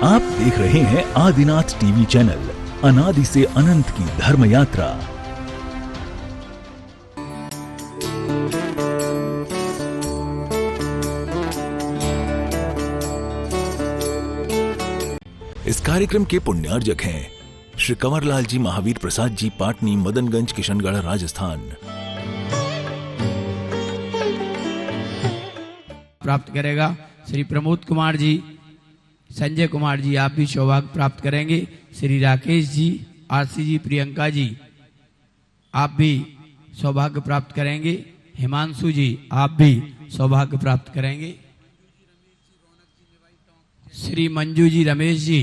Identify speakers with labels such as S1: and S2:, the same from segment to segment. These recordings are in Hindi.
S1: आप देख रहे हैं आदिनाथ टीवी चैनल, अनादि से अनंत की धर्म यात्रा। इस कार्यक्रम के पुण्यार्जक हैं श्री कंवरलाल जी महावीर प्रसाद जी, पाटनी, मदनगंज, किशनगढ़, राजस्थान।
S2: प्राप्त करेगा श्री प्रमोद कुमार जी, संजय कुमार जी, आप भी सौभाग्य प्राप्त करेंगे। श्री राकेश जी, आरसी जी, प्रियंका जी, आप भी सौभाग्य प्राप्त करेंगे। हिमांशु जी, आप भी सौभाग्य प्राप्त करेंगे। श्री मंजू जी, रमेश जी,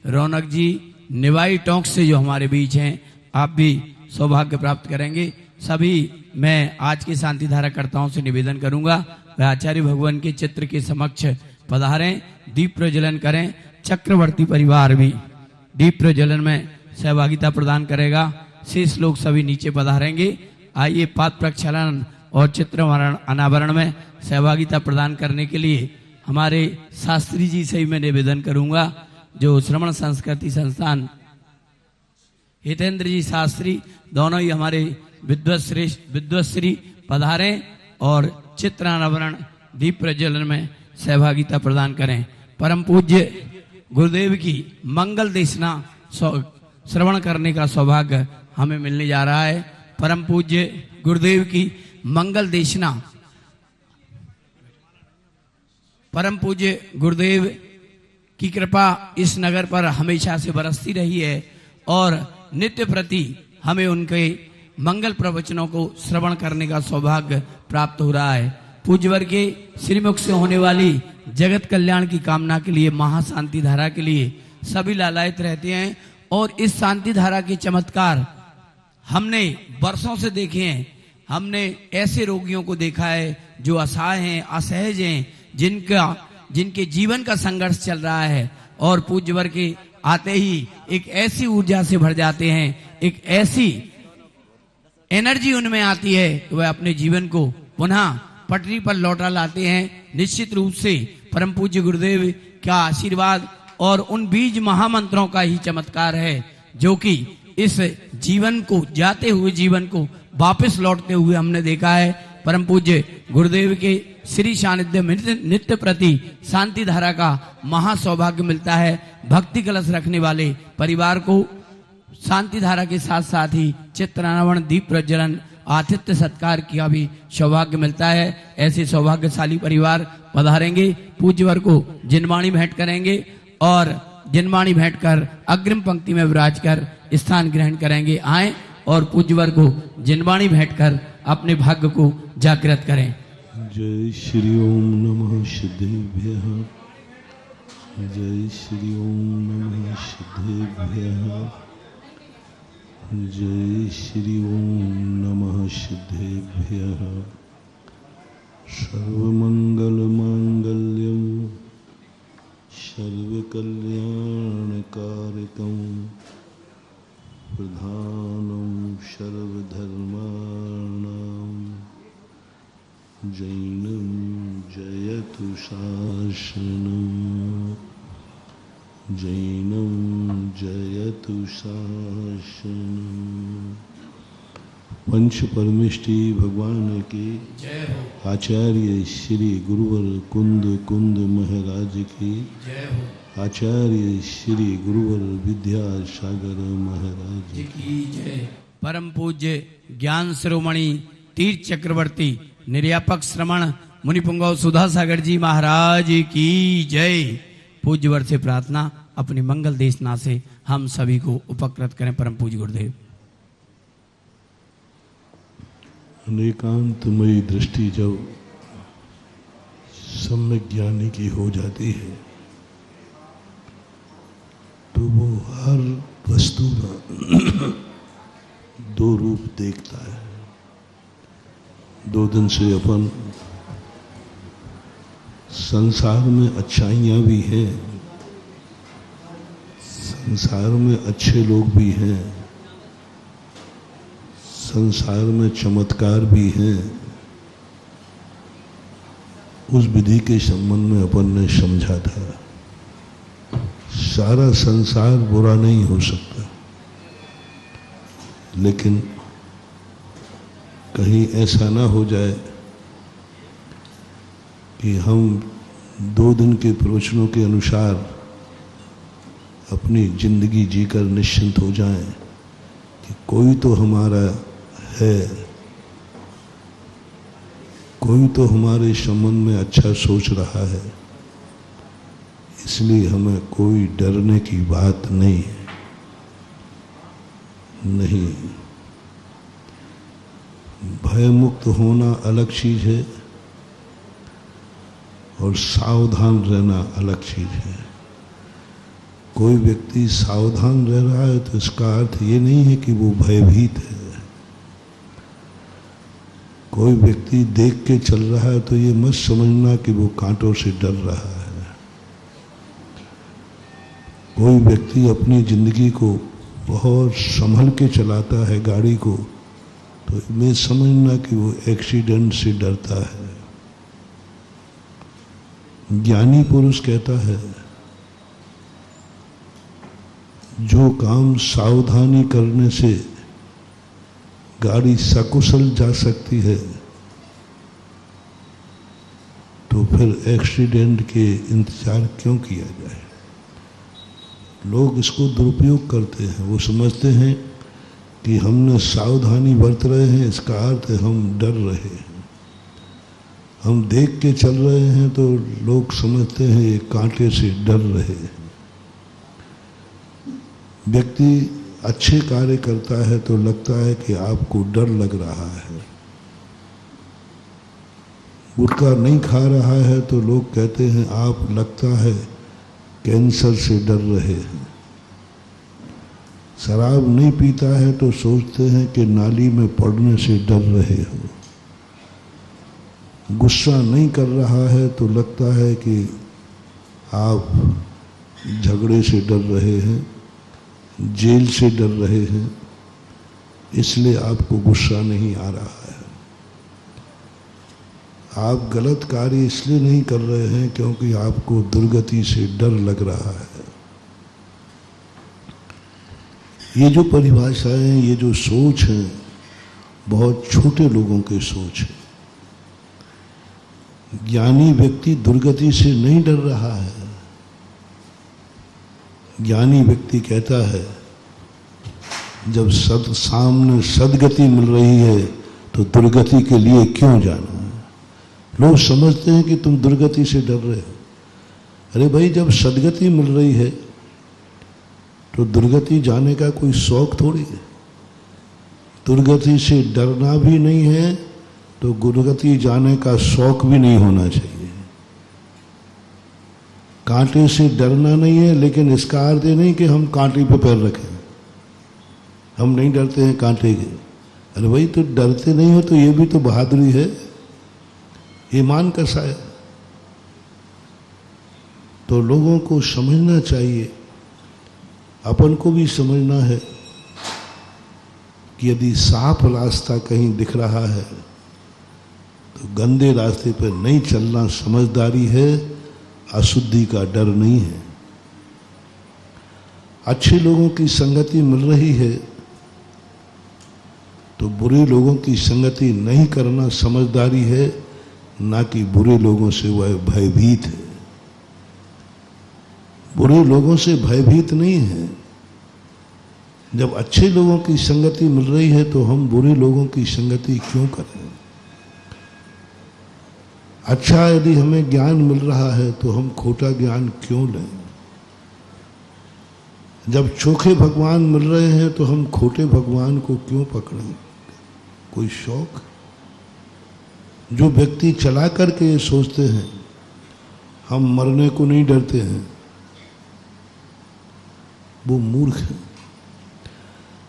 S2: रौनक जी, निवाई टोंक से जो हमारे बीच हैं, आप भी सौभाग्य प्राप्त करेंगे। सभी मैं आज के शांति धारा कर्ताओं से निवेदन करूंगा वह आचार्य भगवान के चित्र के समक्ष पधारें, दीप प्रज्वलन करें। चक्रवर्ती परिवार भी दीप प्रज्वलन में सहभागिता प्रदान करेगा। शेष लोग सभी नीचे पधारेंगे। आइए पाद प्रक्षालन और चित्र अनावरण में सहभागिता प्रदान करने के लिए हमारे शास्त्री जी से ही मैं निवेदन करूंगा, जो श्रवण संस्कृति संस्थान हितेंद्र जी शास्त्री, दोनों ही हमारे विद्वश्री पधारें और चित्रानावरण दीप प्रज्वलन में सहभागिता प्रदान करें। परम पूज्य गुरुदेव की मंगल देशना श्रवण करने का सौभाग्य हमें मिलने जा रहा है। परम पूज्य गुरुदेव की मंगल देशना, परम पूज्य गुरुदेव की कृपा इस नगर पर हमेशा से बरसती रही है और नित्य प्रति हमें उनके मंगल प्रवचनों को श्रवण करने का सौभाग्य प्राप्त हो रहा है। पूज्यवर के श्रीमुख से होने वाली जगत कल्याण की कामना के लिए, महाशांति धारा के लिए सभी लालायित रहते हैं और इस शांति धारा के चमत्कार हमने वर्षों से देखे हैं। हमने ऐसे रोगियों को देखा है जो असहाय हैं, असहज हैं, जिनके जीवन का संघर्ष चल रहा है और पूज्यवर के आते ही एक ऐसी ऊर्जा से भर जाते हैं, एक ऐसी एनर्जी उनमें आती है कि वह अपने जीवन को पुनः पटरी पर लौटा लाते हैं। निश्चित रूप से परम पूज्य गुरुदेव का आशीर्वाद और उन बीज महामंत्रों का ही चमत्कार है जो कि इस जीवन को, जाते हुए जीवन को वापस लौटते हुए हमने देखा है। परम पूज्य गुरुदेव के श्री सानिध्य में नित्य प्रति शांति धारा का महासौभाग्य मिलता है। भक्ति कलश रखने वाले परिवार को शांति धारा के साथ साथ ही चित्रानावरण, दीप प्रज्वलन, आतिथ्य सत्कार का भी सौभाग्य मिलता है। ऐसे सौभाग्यशाली परिवार पधारेंगे, पूज्यवर को जिनवाणी भेंट करेंगे और जिनवाणी भेंट कर अग्रिम पंक्ति में विराज कर स्थान ग्रहण करेंगे। आए और पूज्यवर को जिनवाणी भेंट कर अपने भाग्य को जागृत करें।
S3: जय श्री ओम नमः सिद्धेभ्यः, जय श्री ओम नमः सिद्धेभ्यः, जय श्री ओम नमः सिद्धेभ्यः। सर्वमंगल मांगल्यं सर्वकल्याणकारकं प्रधानं सर्वधर्माणां जैनं जयतु शासनं, जैनं जयतु शासनं। पंच परमेष्टि भगवान के आचार्य श्री गुरुवर कुंद महाराज की, आचार्य श्री गुरुवर विद्यासागर महाराज की
S2: जय। परम पूज्य ज्ञान शिरोमणि तीर्थ चक्रवर्ती निर्यापक श्रमण मुनिपुंगव सुधा सागर जी महाराज की जय। पूज्यवर से प्रार्थना, अपनी मंगल देशना से हम सभी को उपकृत करें। परम पूज्य गुरुदेव।
S3: अनेकांतमयी दृष्टि जब सम्यक ज्ञानी की हो जाती है तो वो हर वस्तु का दो रूप देखता है। दो दिन से अपन संसार में अच्छाइयाँ भी हैं, संसार में अच्छे लोग भी हैं, संसार में चमत्कार भी हैं। उस विधि के संबंध में अपन ने समझा था। सारा संसार बुरा नहीं हो सकता, लेकिन कहीं ऐसा ना हो जाए कि हम 2 दिन के प्रवचनों के अनुसार अपनी जिंदगी जीकर निश्चिंत हो जाएं कि कोई तो हमारा है, कोई तो हमारे संबंध में अच्छा सोच रहा है, इसलिए हमें कोई डरने की बात नहीं है। नहीं, भयमुक्त होना अलग चीज है और सावधान रहना अलग चीज है। कोई व्यक्ति सावधान रह रहा है तो इसका अर्थ ये नहीं है कि वो भयभीत है। कोई व्यक्ति देख के चल रहा है तो ये मत समझना कि वो कांटों से डर रहा है। कोई व्यक्ति अपनी जिंदगी को बहुत संभल के चलाता है गाड़ी को, तो मैं समझना कि वो एक्सीडेंट से डरता है। ज्ञानी पुरुष कहता है जो काम सावधानी करने से गाड़ी सकुशल जा सकती है, तो फिर एक्सीडेंट के इंतजार क्यों किया जाए। लोग इसको दुरुपयोग करते हैं। वो समझते हैं कि हमने सावधानी बरत रहे हैं, इसका अर्थ है हम डर रहे हैं। हम देख के चल रहे हैं तो लोग समझते हैं ये कांटे से डर रहे हैं। व्यक्ति अच्छे कार्य करता है तो लगता है कि आपको डर लग रहा है। गुटखा नहीं खा रहा है तो लोग कहते हैं आप लगता है कैंसर से डर रहे हैं। शराब नहीं पीता है तो सोचते हैं कि नाली में पड़ने से डर रहे हो। गुस्सा नहीं कर रहा है तो लगता है कि आप झगड़े से डर रहे हैं, जेल से डर रहे हैं, इसलिए आपको गुस्सा नहीं आ रहा है। आप गलत कार्य इसलिए नहीं कर रहे हैं क्योंकि आपको दुर्गति से डर लग रहा है। ये जो परिभाषा है, ये जो सोच है, बहुत छोटे लोगों की सोच है। ज्ञानी व्यक्ति दुर्गति से नहीं डर रहा है। ज्ञानी व्यक्ति कहता है जब सामने सदगति मिल रही है तो दुर्गति के लिए क्यों जाना। लोग समझते हैं कि तुम दुर्गति से डर रहे हो। अरे भाई, जब सदगति मिल रही है तो दुर्गति जाने का कोई शौक थोड़ी है। दुर्गति से डरना भी नहीं है तो दुर्गति जाने का शौक भी नहीं होना चाहिए। कांटे से डरना नहीं है, लेकिन इसका अर्थ ये नहीं कि हम कांटे पे पैर रखें। हम नहीं डरते हैं कांटे के। अरे भाई, तो डरते नहीं हो तो ये भी तो बहादुरी है, ईमान का साया। तो लोगों को समझना चाहिए, अपन को भी समझना है कि यदि साफ रास्ता कहीं दिख रहा है तो गंदे रास्ते पर नहीं चलना समझदारी है, अशुद्धि का डर नहीं है। अच्छे लोगों की संगति मिल रही है तो बुरे लोगों की संगति नहीं करना समझदारी है, ना कि बुरे लोगों से वह भयभीत है। बुरे लोगों से भयभीत नहीं है। जब अच्छे लोगों की संगति मिल रही है तो हम बुरे लोगों की संगति क्यों करें। अच्छा, यदि हमें ज्ञान मिल रहा है तो हम खोटा ज्ञान क्यों लें। जब चोखे भगवान मिल रहे हैं तो हम खोटे भगवान को क्यों पकड़ें। कोई शौक। जो व्यक्ति चला करके ये सोचते हैं हम मरने को नहीं डरते हैं, वो मूर्ख है।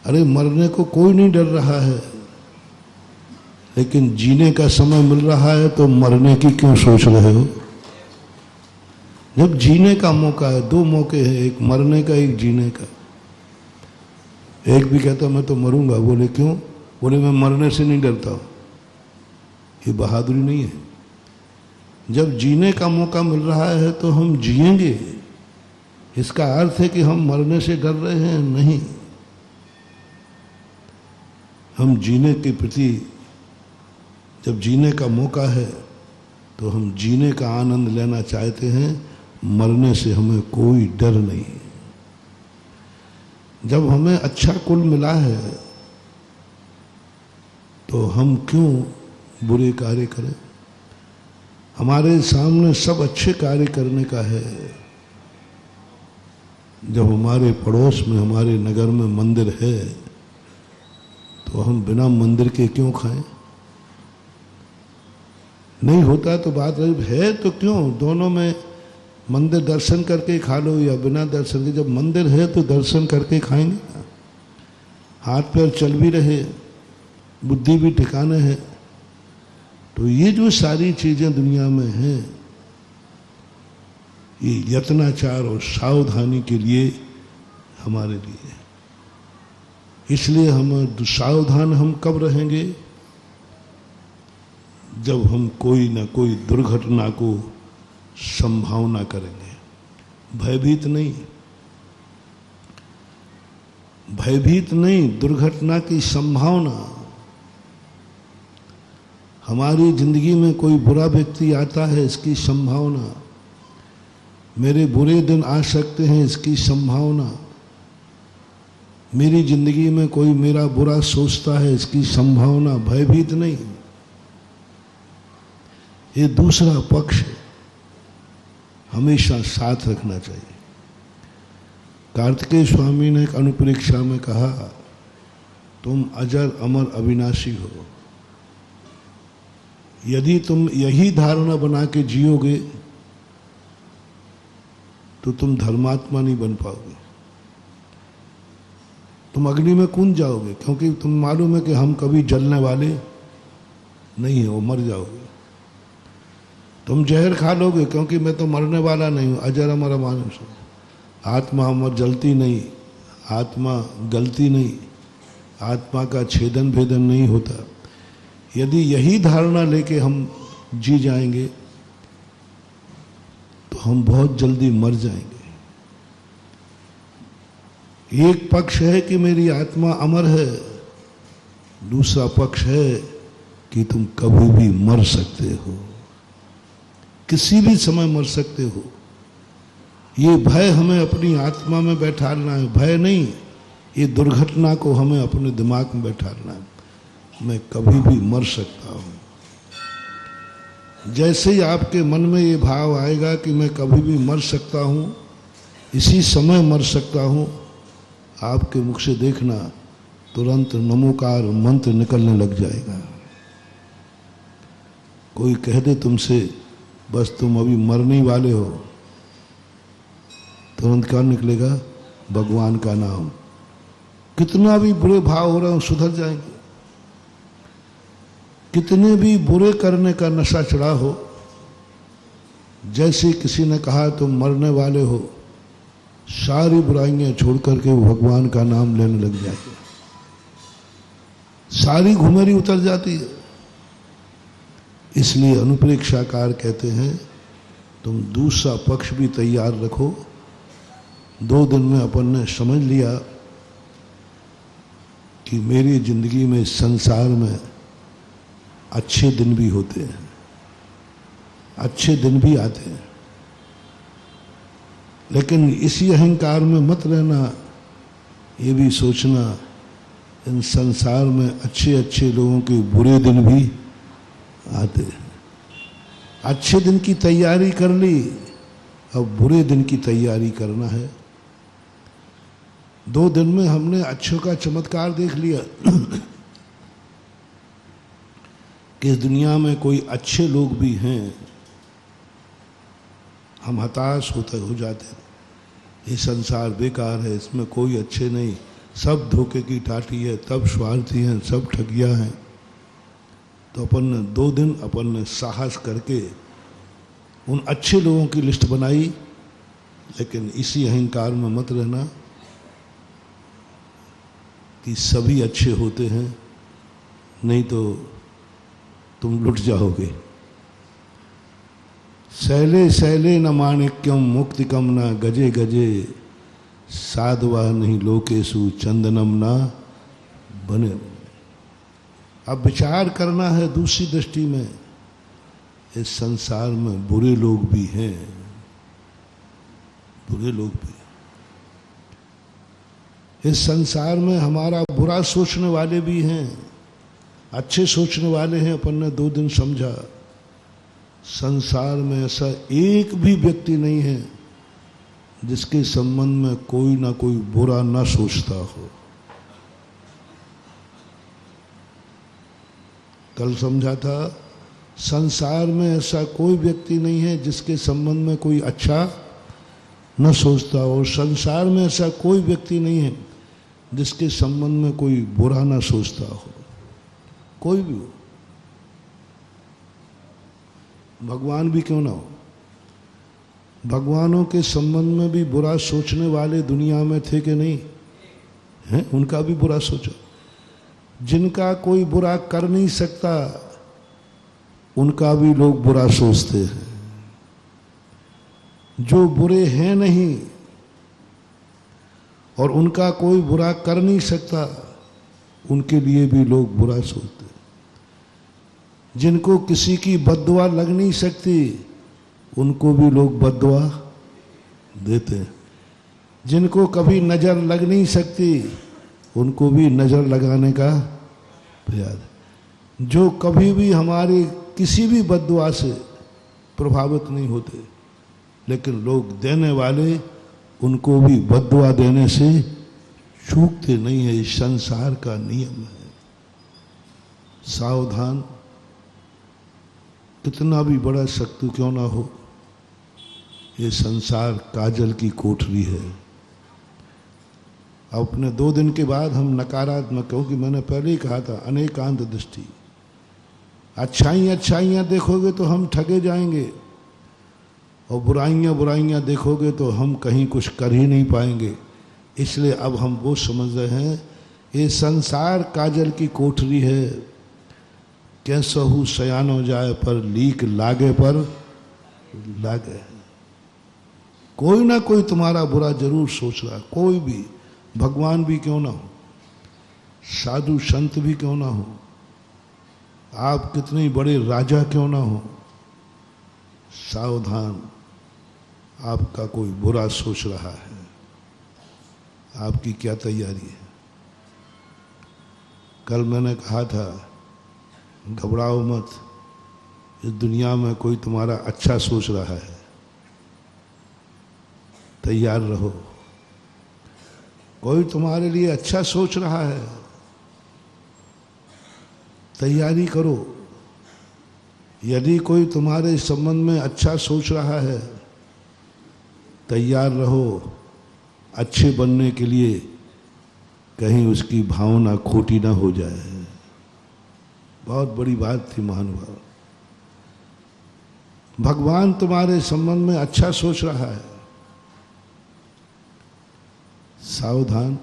S3: अरे, मरने को कोई नहीं डर रहा है, लेकिन जीने का समय मिल रहा है तो मरने की क्यों सोच रहे हो। जब जीने का मौका है, 2 मौके हैं, एक मरने का, एक जीने का। एक भी कहता मैं तो मरूंगा, बोले क्यों, बोले मैं मरने से नहीं डरता हूं। ये बहादुरी नहीं है। जब जीने का मौका मिल रहा है तो हम जिएंगे। इसका अर्थ है कि हम मरने से डर रहे हैं? नहीं। हम जीने के प्रति, जब जीने का मौका है तो हम जीने का आनंद लेना चाहते हैं। मरने से हमें कोई डर नहीं। जब हमें अच्छा कुल मिला है तो हम क्यों बुरे कार्य करें? हमारे सामने सब अच्छे कार्य करने का है। जब हमारे पड़ोस में, हमारे नगर में मंदिर है तो हम बिना मंदिर के क्यों खाएं? नहीं होता तो बात है तो क्यों? दोनों में मंदिर दर्शन करके खा लो या बिना दर्शन के। जब मंदिर है तो दर्शन करके खाएंगे ना। हाथ पैर चल भी रहे, बुद्धि भी ठिकाने है, तो ये जो सारी चीजें दुनिया में हैं, ये यत्नाचार और सावधानी के लिए हमारे लिए। इसलिए हम सावधान हम कब रहेंगे? जब हम कोई ना कोई दुर्घटना को संभावना करेंगे। भयभीत नहीं, भयभीत नहीं, दुर्घटना की संभावना। हमारी जिंदगी में कोई बुरा व्यक्ति आता है, इसकी संभावना। मेरे बुरे दिन आ सकते हैं, इसकी संभावना। मेरी जिंदगी में कोई मेरा बुरा सोचता है, इसकी संभावना। भयभीत नहीं, ये दूसरा पक्ष है, हमेशा साथ रखना चाहिए। कार्तिकेय स्वामी ने एक अनुप्रेक्षा में कहा, तुम अजर अमर अविनाशी हो। यदि तुम यही धारणा बना के जियोगे तो तुम धर्मात्मा नहीं बन पाओगे। तुम अग्नि में कूद जाओगे, क्योंकि तुम मालूम है कि हम कभी जलने वाले नहीं है, वो मर जाओगे। तुम जहर खा लोगे, क्योंकि मैं तो मरने वाला नहीं हूं, अजर अमर मानुष हूं। आत्मा अमर जलती नहीं, आत्मा गलती नहीं, आत्मा का छेदन भेदन नहीं होता। यदि यही धारणा लेके हम जी जाएंगे तो हम बहुत जल्दी मर जाएंगे। एक पक्ष है कि मेरी आत्मा अमर है, दूसरा पक्ष है कि तुम कभी भी मर सकते हो, किसी भी समय मर सकते हो। ये भय हमें अपनी आत्मा में बैठाना है, भय नहीं, ये दुर्घटना को हमें अपने दिमाग में बैठाना है। मैं कभी भी मर सकता हूं। जैसे ही आपके मन में ये भाव आएगा कि मैं कभी भी मर सकता हूं, इसी समय मर सकता हूं, आपके मुख से देखना तुरंत नमोकार मंत्र निकलने लग जाएगा। कोई कह दे तुमसे बस तुम अभी मरने ही वाले हो, तुरंत क्या निकलेगा? भगवान का नाम। कितना भी बुरे भाव हो रहे हो सुधर जाएंगे। कितने भी बुरे करने का नशा चढ़ा हो, जैसे किसी ने कहा तुम मरने वाले हो, सारी बुराइयां छोड़ करके वो भगवान का नाम लेने लग जाएंगे। सारी घुमेरी उतर जाती है। इसलिए अनुप्रेक्षाकार कहते हैं तुम दूसरा पक्ष भी तैयार रखो। 2 दिन में अपन ने समझ लिया कि मेरी जिंदगी में, संसार में अच्छे दिन भी होते हैं, अच्छे दिन भी आते हैं, लेकिन इसी अहंकार में मत रहना। ये भी सोचना इन संसार में अच्छे अच्छे लोगों के बुरे दिन भी आते हैं। अच्छे दिन की तैयारी कर ली, अब बुरे दिन की तैयारी करना है। 2 दिन में हमने अच्छों का चमत्कार देख लिया कि इस दुनिया में कोई अच्छे लोग भी हैं। हम हताश हो जाते हैं, ये संसार बेकार है, इसमें कोई अच्छे नहीं, सब धोखे की टाटी है, सब स्वार्थी हैं, सब ठगिया हैं। तो अपन ने 2 दिन अपन ने साहस करके उन अच्छे लोगों की लिस्ट बनाई, लेकिन इसी अहंकार में मत रहना कि सभी अच्छे होते हैं, नहीं तो तुम लुट जाओगे। शैले शैले न माणिक्यम मुक्तिकम न गजे गजे साधवा नहीं लोकेशु चंदनम न बने। अब विचार करना है दूसरी दृष्टि में, इस संसार में बुरे लोग भी हैं, बुरे लोग भी। इस संसार में हमारा बुरा सोचने वाले भी हैं, अच्छे सोचने वाले हैं। अपन ने 2 दिन समझा, संसार में ऐसा एक भी व्यक्ति नहीं है जिसके संबंध में कोई ना कोई बुरा ना सोचता हो। कल समझा था, संसार में ऐसा कोई व्यक्ति नहीं है जिसके संबंध में कोई अच्छा न सोचता हो। संसार में ऐसा कोई व्यक्ति नहीं है जिसके संबंध में कोई बुरा ना सोचता हो, कोई भी हो, भगवान भी क्यों ना हो। भगवानों के संबंध में भी बुरा सोचने वाले दुनिया में थे कि नहीं हैं? उनका भी बुरा सोचो। जिनका कोई बुरा कर नहीं सकता उनका भी लोग बुरा सोचते हैं। जो बुरे हैं नहीं और उनका कोई बुरा कर नहीं सकता उनके लिए भी लोग बुरा सोचते हैं। जिनको किसी की बद्दुआ लग नहीं सकती उनको भी लोग बद्दुआ देते हैं। जिनको कभी नजर लग नहीं सकती उनको भी नजर लगाने का प्रयास। जो कभी भी हमारी किसी भी बद्दुआ से प्रभावित नहीं होते, लेकिन लोग देने वाले उनको भी बद्दुआ देने से चूकते नहीं है। इस संसार का नियम है। सावधान, कितना भी बड़ा शत्रु क्यों ना हो, ये संसार काजल की कोठरी है। अपने 2 दिन के बाद हम नकारात्मक, क्योंकि मैंने पहले ही कहा था अनेकांत दृष्टि, अच्छाइयाँ देखोगे तो हम ठगे जाएंगे और बुराइयाँ देखोगे तो हम कहीं कुछ कर ही नहीं पाएंगे। इसलिए अब हम वो समझ रहे हैं ये संसार काजल की कोठरी है। कैसहु सयानो जाए पर लीक लागे पर लागे। कोई ना कोई तुम्हारा बुरा जरूर सोच रहा है, कोई भी, भगवान भी क्यों ना हो, साधु संत भी क्यों ना हो, आप कितने बड़े राजा क्यों ना हो, सावधान, आपका कोई बुरा सोच रहा है। आपकी क्या तैयारी है? कल मैंने कहा था घबराओ मत, इस दुनिया में कोई तुम्हारा अच्छा सोच रहा है, तैयार रहो। कोई तुम्हारे लिए अच्छा सोच रहा है, तैयारी करो। यदि कोई तुम्हारे संबंध में अच्छा सोच रहा है, तैयार रहो अच्छे बनने के लिए, कहीं उसकी भावना खोटी ना हो जाए। बहुत बड़ी बात थी महानुभाव। भगवान तुम्हारे संबंध में अच्छा सोच रहा है, सावधान,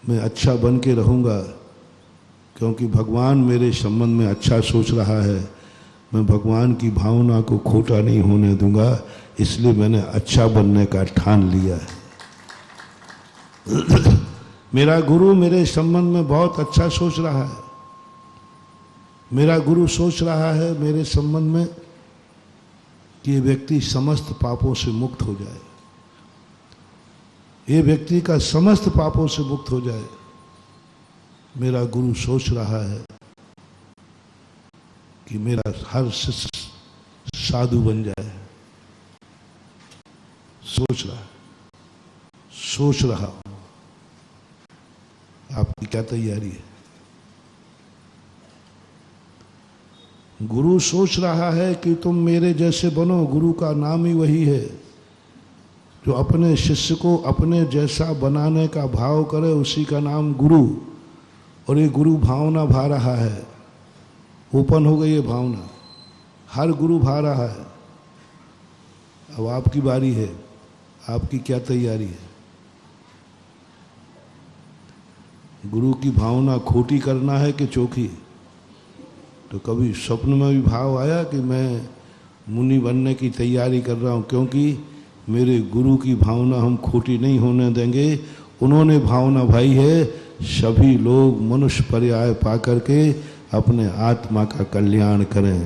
S3: मैं अच्छा बन के रहूंगा क्योंकि भगवान मेरे संबंध में अच्छा सोच रहा है। मैं भगवान की भावना को खोटा नहीं होने दूंगा, इसलिए मैंने अच्छा बनने का ठान लिया है। मेरा गुरु मेरे संबंध में बहुत अच्छा सोच रहा है। मेरा गुरु सोच रहा है मेरे संबंध में कि ये व्यक्ति समस्त पापों से मुक्त हो जाए, ये व्यक्ति का समस्त पापों से मुक्त हो जाए। मेरा गुरु सोच रहा है कि मेरा हर शिष्य साधु बन जाए। सोच रहा हूं। आपकी क्या तैयारी है? गुरु सोच रहा है कि तुम मेरे जैसे बनो। गुरु का नाम ही वही है जो अपने शिष्य को अपने जैसा बनाने का भाव करे, उसी का नाम गुरु। और ये गुरु भावना भा रहा है, ओपन हो गई है भावना, हर गुरु भा रहा है। अब आपकी बारी है, आपकी क्या तैयारी है? गुरु की भावना खोटी करना है कि चोखी? तो कभी स्वप्न में भी भाव आया कि मैं मुनि बनने की तैयारी कर रहा हूँ, क्योंकि मेरे गुरु की भावना हम खोटी नहीं होने देंगे। उन्होंने भावना भाई है सभी लोग मनुष्य पर्याय पा करके अपने आत्मा का कल्याण करें।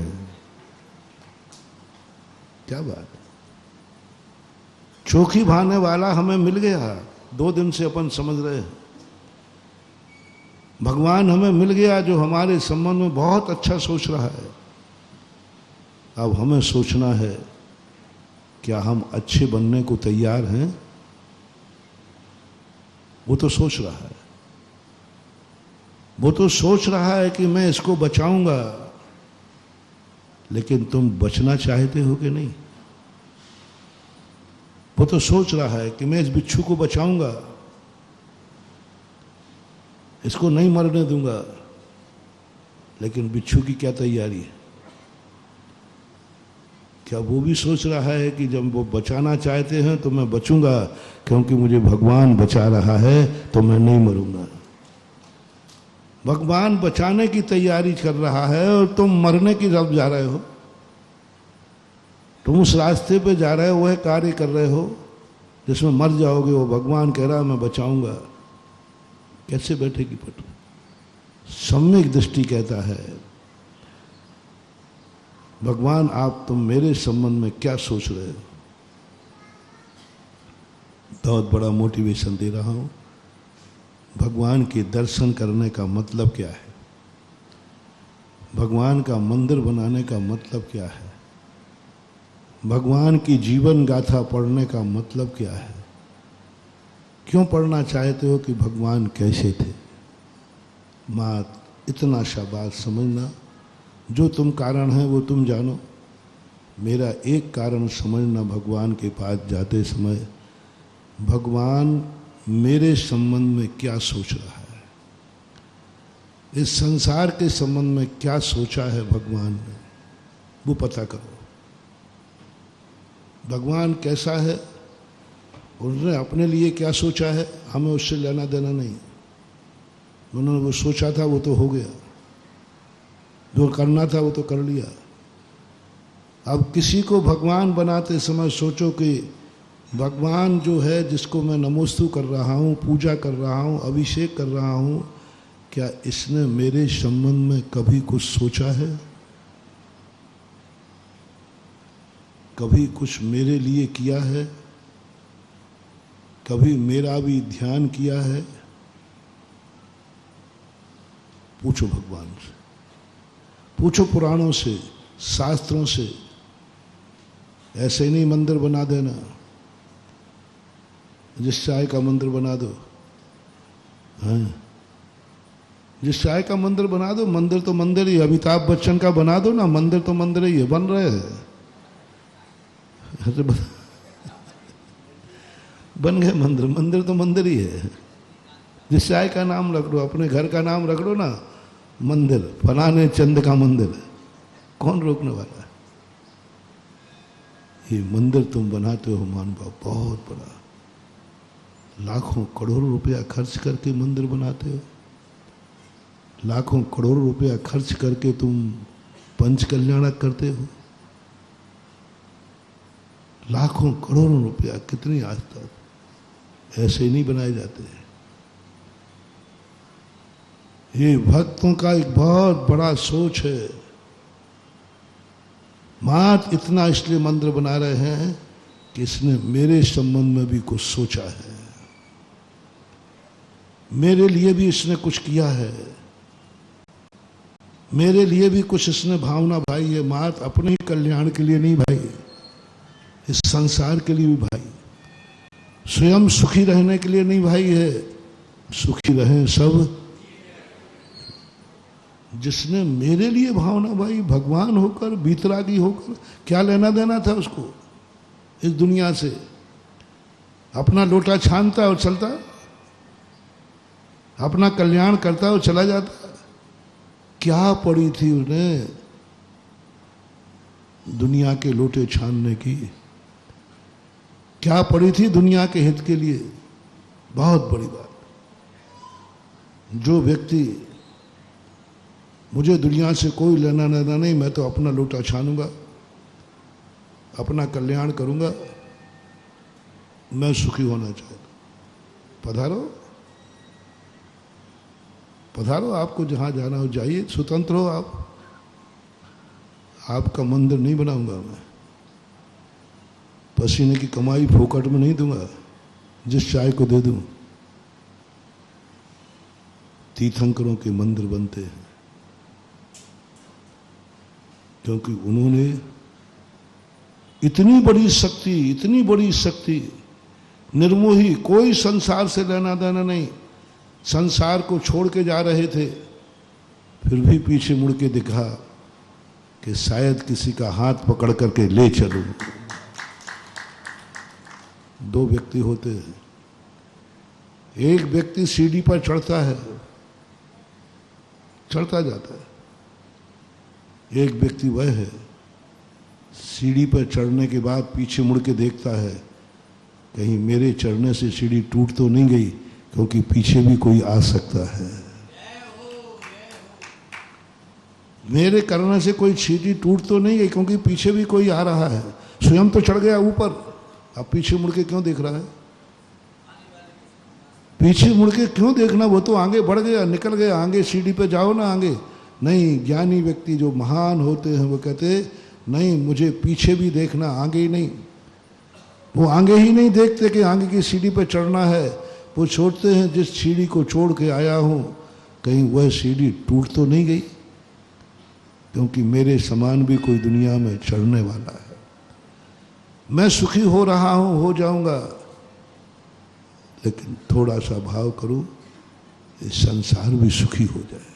S3: क्या बात, चोखी भाने वाला हमें मिल गया। 2 दिन से अपन समझ रहे हैं, भगवान हमें मिल गया जो हमारे संबंध में बहुत अच्छा सोच रहा है। अब हमें सोचना है क्या हम अच्छे बनने को तैयार हैं? वो तो सोच रहा है, वो तो सोच रहा है कि मैं इसको बचाऊंगा, लेकिन तुम बचना चाहते हो कि नहीं? वो तो सोच रहा है कि मैं इस बिच्छू को बचाऊंगा, इसको नहीं मरने दूंगा, लेकिन बिच्छू की क्या तैयारी है? क्या वो भी सोच रहा है कि जब वो बचाना चाहते हैं तो मैं बचूंगा, क्योंकि मुझे भगवान बचा रहा है तो मैं नहीं मरूंगा? भगवान बचाने की तैयारी कर रहा है और तुम मरने की तरफ जा रहे हो। तुम उस रास्ते पे जा रहे हो, वह कार्य कर रहे हो जिसमें मर जाओगे। वो भगवान कह रहा है मैं बचाऊंगा। कैसे बैठेगी पटु? सम्यक दृष्टि कहता है भगवान आप तुम मेरे संबंध में क्या सोच रहे हो? बहुत बड़ा मोटिवेशन दे रहा हूं। भगवान के दर्शन करने का मतलब क्या है? भगवान का मंदिर बनाने का मतलब क्या है? भगवान की जीवन गाथा पढ़ने का मतलब क्या है? क्यों पढ़ना चाहते हो कि भगवान कैसे थे? मात इतना सा बात समझना, जो तुम कारण है वो तुम जानो। मेरा एक कारण समझना, भगवान के पास जाते समय भगवान मेरे संबंध में क्या सोच रहा है, इस संसार के संबंध में क्या सोचा है भगवान ने, वो पता करो। भगवान कैसा है, उन्होंने अपने लिए क्या सोचा है, हमें उससे लेना देना नहीं। उन्होंने वो सोचा था वो तो हो गया, जो करना था वो तो कर लिया। अब किसी को भगवान बनाते समय सोचो कि भगवान जो है, जिसको मैं नमोस्तु कर रहा हूँ, पूजा कर रहा हूँ, अभिषेक कर रहा हूँ, क्या इसने मेरे संबंध में कभी कुछ सोचा है? कभी कुछ मेरे लिए किया है? कभी मेरा भी ध्यान किया है? पूछो भगवान से, पूछो पुराणों से, शास्त्रों से। ऐसे ही नहीं मंदिर बना देना, जिस चाय का मंदिर बना दो। हाँ, जिस चाय का मंदिर बना दो। मंदिर तो मंदिर ही, अमिताभ बच्चन का बना दो ना, मंदिर तो मंदिर ही है, बन रहे हैं। बन गए मंदिर, मंदिर तो मंदिर ही है। जिस चाय का नाम रख लो, अपने घर का नाम रख लो ना, मंदिर, फलाने चंद का मंदिर, कौन रोकने वाला है? ये मंदिर तुम बनाते हो महानुभाव, बहुत बड़ा, लाखों करोड़ों रुपया खर्च करके मंदिर बनाते हो। लाखों करोड़ों रुपया खर्च करके तुम पंच कल्याणक करते हो। लाखों करोड़ों रुपया, कितनी आस्था, ऐसे ही नहीं बनाए जाते हैं। ये भक्तों का एक बहुत बड़ा सोच है। मात इतना इसलिए मंदिर बना रहे हैं कि इसने मेरे संबंध में भी कुछ सोचा है, मेरे लिए भी इसने कुछ किया है, मेरे लिए भी कुछ इसने भावना भाई है। मात अपने ही कल्याण के लिए नहीं भाई, इस संसार के लिए भी भाई, स्वयं सुखी रहने के लिए नहीं भाई है, सुखी रहें सब। जिसने मेरे लिए भावना भाई, भगवान होकर, बीतरागी होकर, क्या लेना देना था उसको इस दुनिया से? अपना लोटा छानता और चलता, अपना कल्याण करता और चला जाता। क्या पड़ी थी उन्हें दुनिया के लोटे छानने की? क्या पड़ी थी दुनिया के हित के लिए? बहुत बड़ी बात। जो व्यक्ति मुझे दुनिया से कोई लेना देना नहीं, मैं तो अपना लोटा छानूंगा, अपना कल्याण करूंगा, मैं सुखी होना चाहता हूं। पधारो पधारो, आपको जहां जाना हो जाइए, स्वतंत्र हो आप। आपका मंदिर नहीं बनाऊंगा मैं, पसीने की कमाई फोकट में नहीं दूंगा, जिस चाय को दे दूं। तीर्थंकरों के मंदिर बनते हैं क्योंकि उन्होंने इतनी बड़ी शक्ति, निर्मोही, कोई संसार से लेना देना नहीं, संसार को छोड़ के जा रहे थे, फिर भी पीछे मुड़ के दिखा कि शायद किसी का हाथ पकड़ करके ले चलूं। दो व्यक्ति होते हैं, एक व्यक्ति सीढ़ी पर चढ़ता है, चढ़ता जाता है, एक व्यक्ति वह है सीढ़ी पर चढ़ने के बाद पीछे मुड़ के देखता है कहीं मेरे चढ़ने से सीढ़ी टूट तो नहीं गई, क्योंकि पीछे भी कोई आ सकता है। मेरे करने से कोई सीढ़ी टूट तो नहीं गई, क्योंकि पीछे भी कोई आ रहा है। स्वयं तो चढ़ गया ऊपर, अब पीछे मुड़ के क्यों देख रहा है? पीछे मुड़ के क्यों देखना, वो तो आगे बढ़ गया, निकल गया, आगे सीढ़ी पे जाओ ना आगे। नहीं, ज्ञानी व्यक्ति जो महान होते हैं वो कहते नहीं, मुझे पीछे भी देखना, आगे ही नहीं। वो आगे ही नहीं देखते कि आगे की सीढ़ी पे चढ़ना है, वो छोड़ते हैं जिस सीढ़ी को छोड़ के आया हूं कहीं वह सीढ़ी टूट तो नहीं गई, क्योंकि मेरे समान भी कोई दुनिया में चढ़ने वाला है। मैं सुखी हो रहा हूं, हो जाऊंगा, लेकिन थोड़ा सा भाव करूं, ये संसार भी सुखी हो जाए।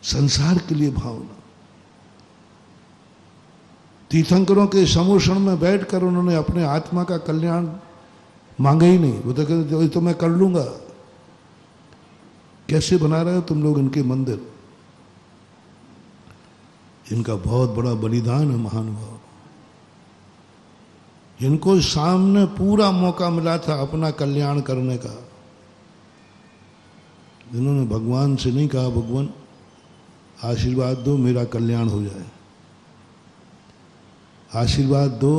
S3: संसार के लिए भावना। तीर्थंकरों के समोषण में बैठकर उन्होंने अपने आत्मा का कल्याण मांगा ही नहीं। वो तो कहते तो मैं कर लूंगा। कैसे बना रहे हो तुम लोग इनके मंदिर? इनका बहुत बड़ा बलिदान है महानुभाव। इनको सामने पूरा मौका मिला था अपना कल्याण करने का। इन्होंने भगवान से नहीं कहा भगवान आशीर्वाद दो मेरा कल्याण हो जाए, आशीर्वाद दो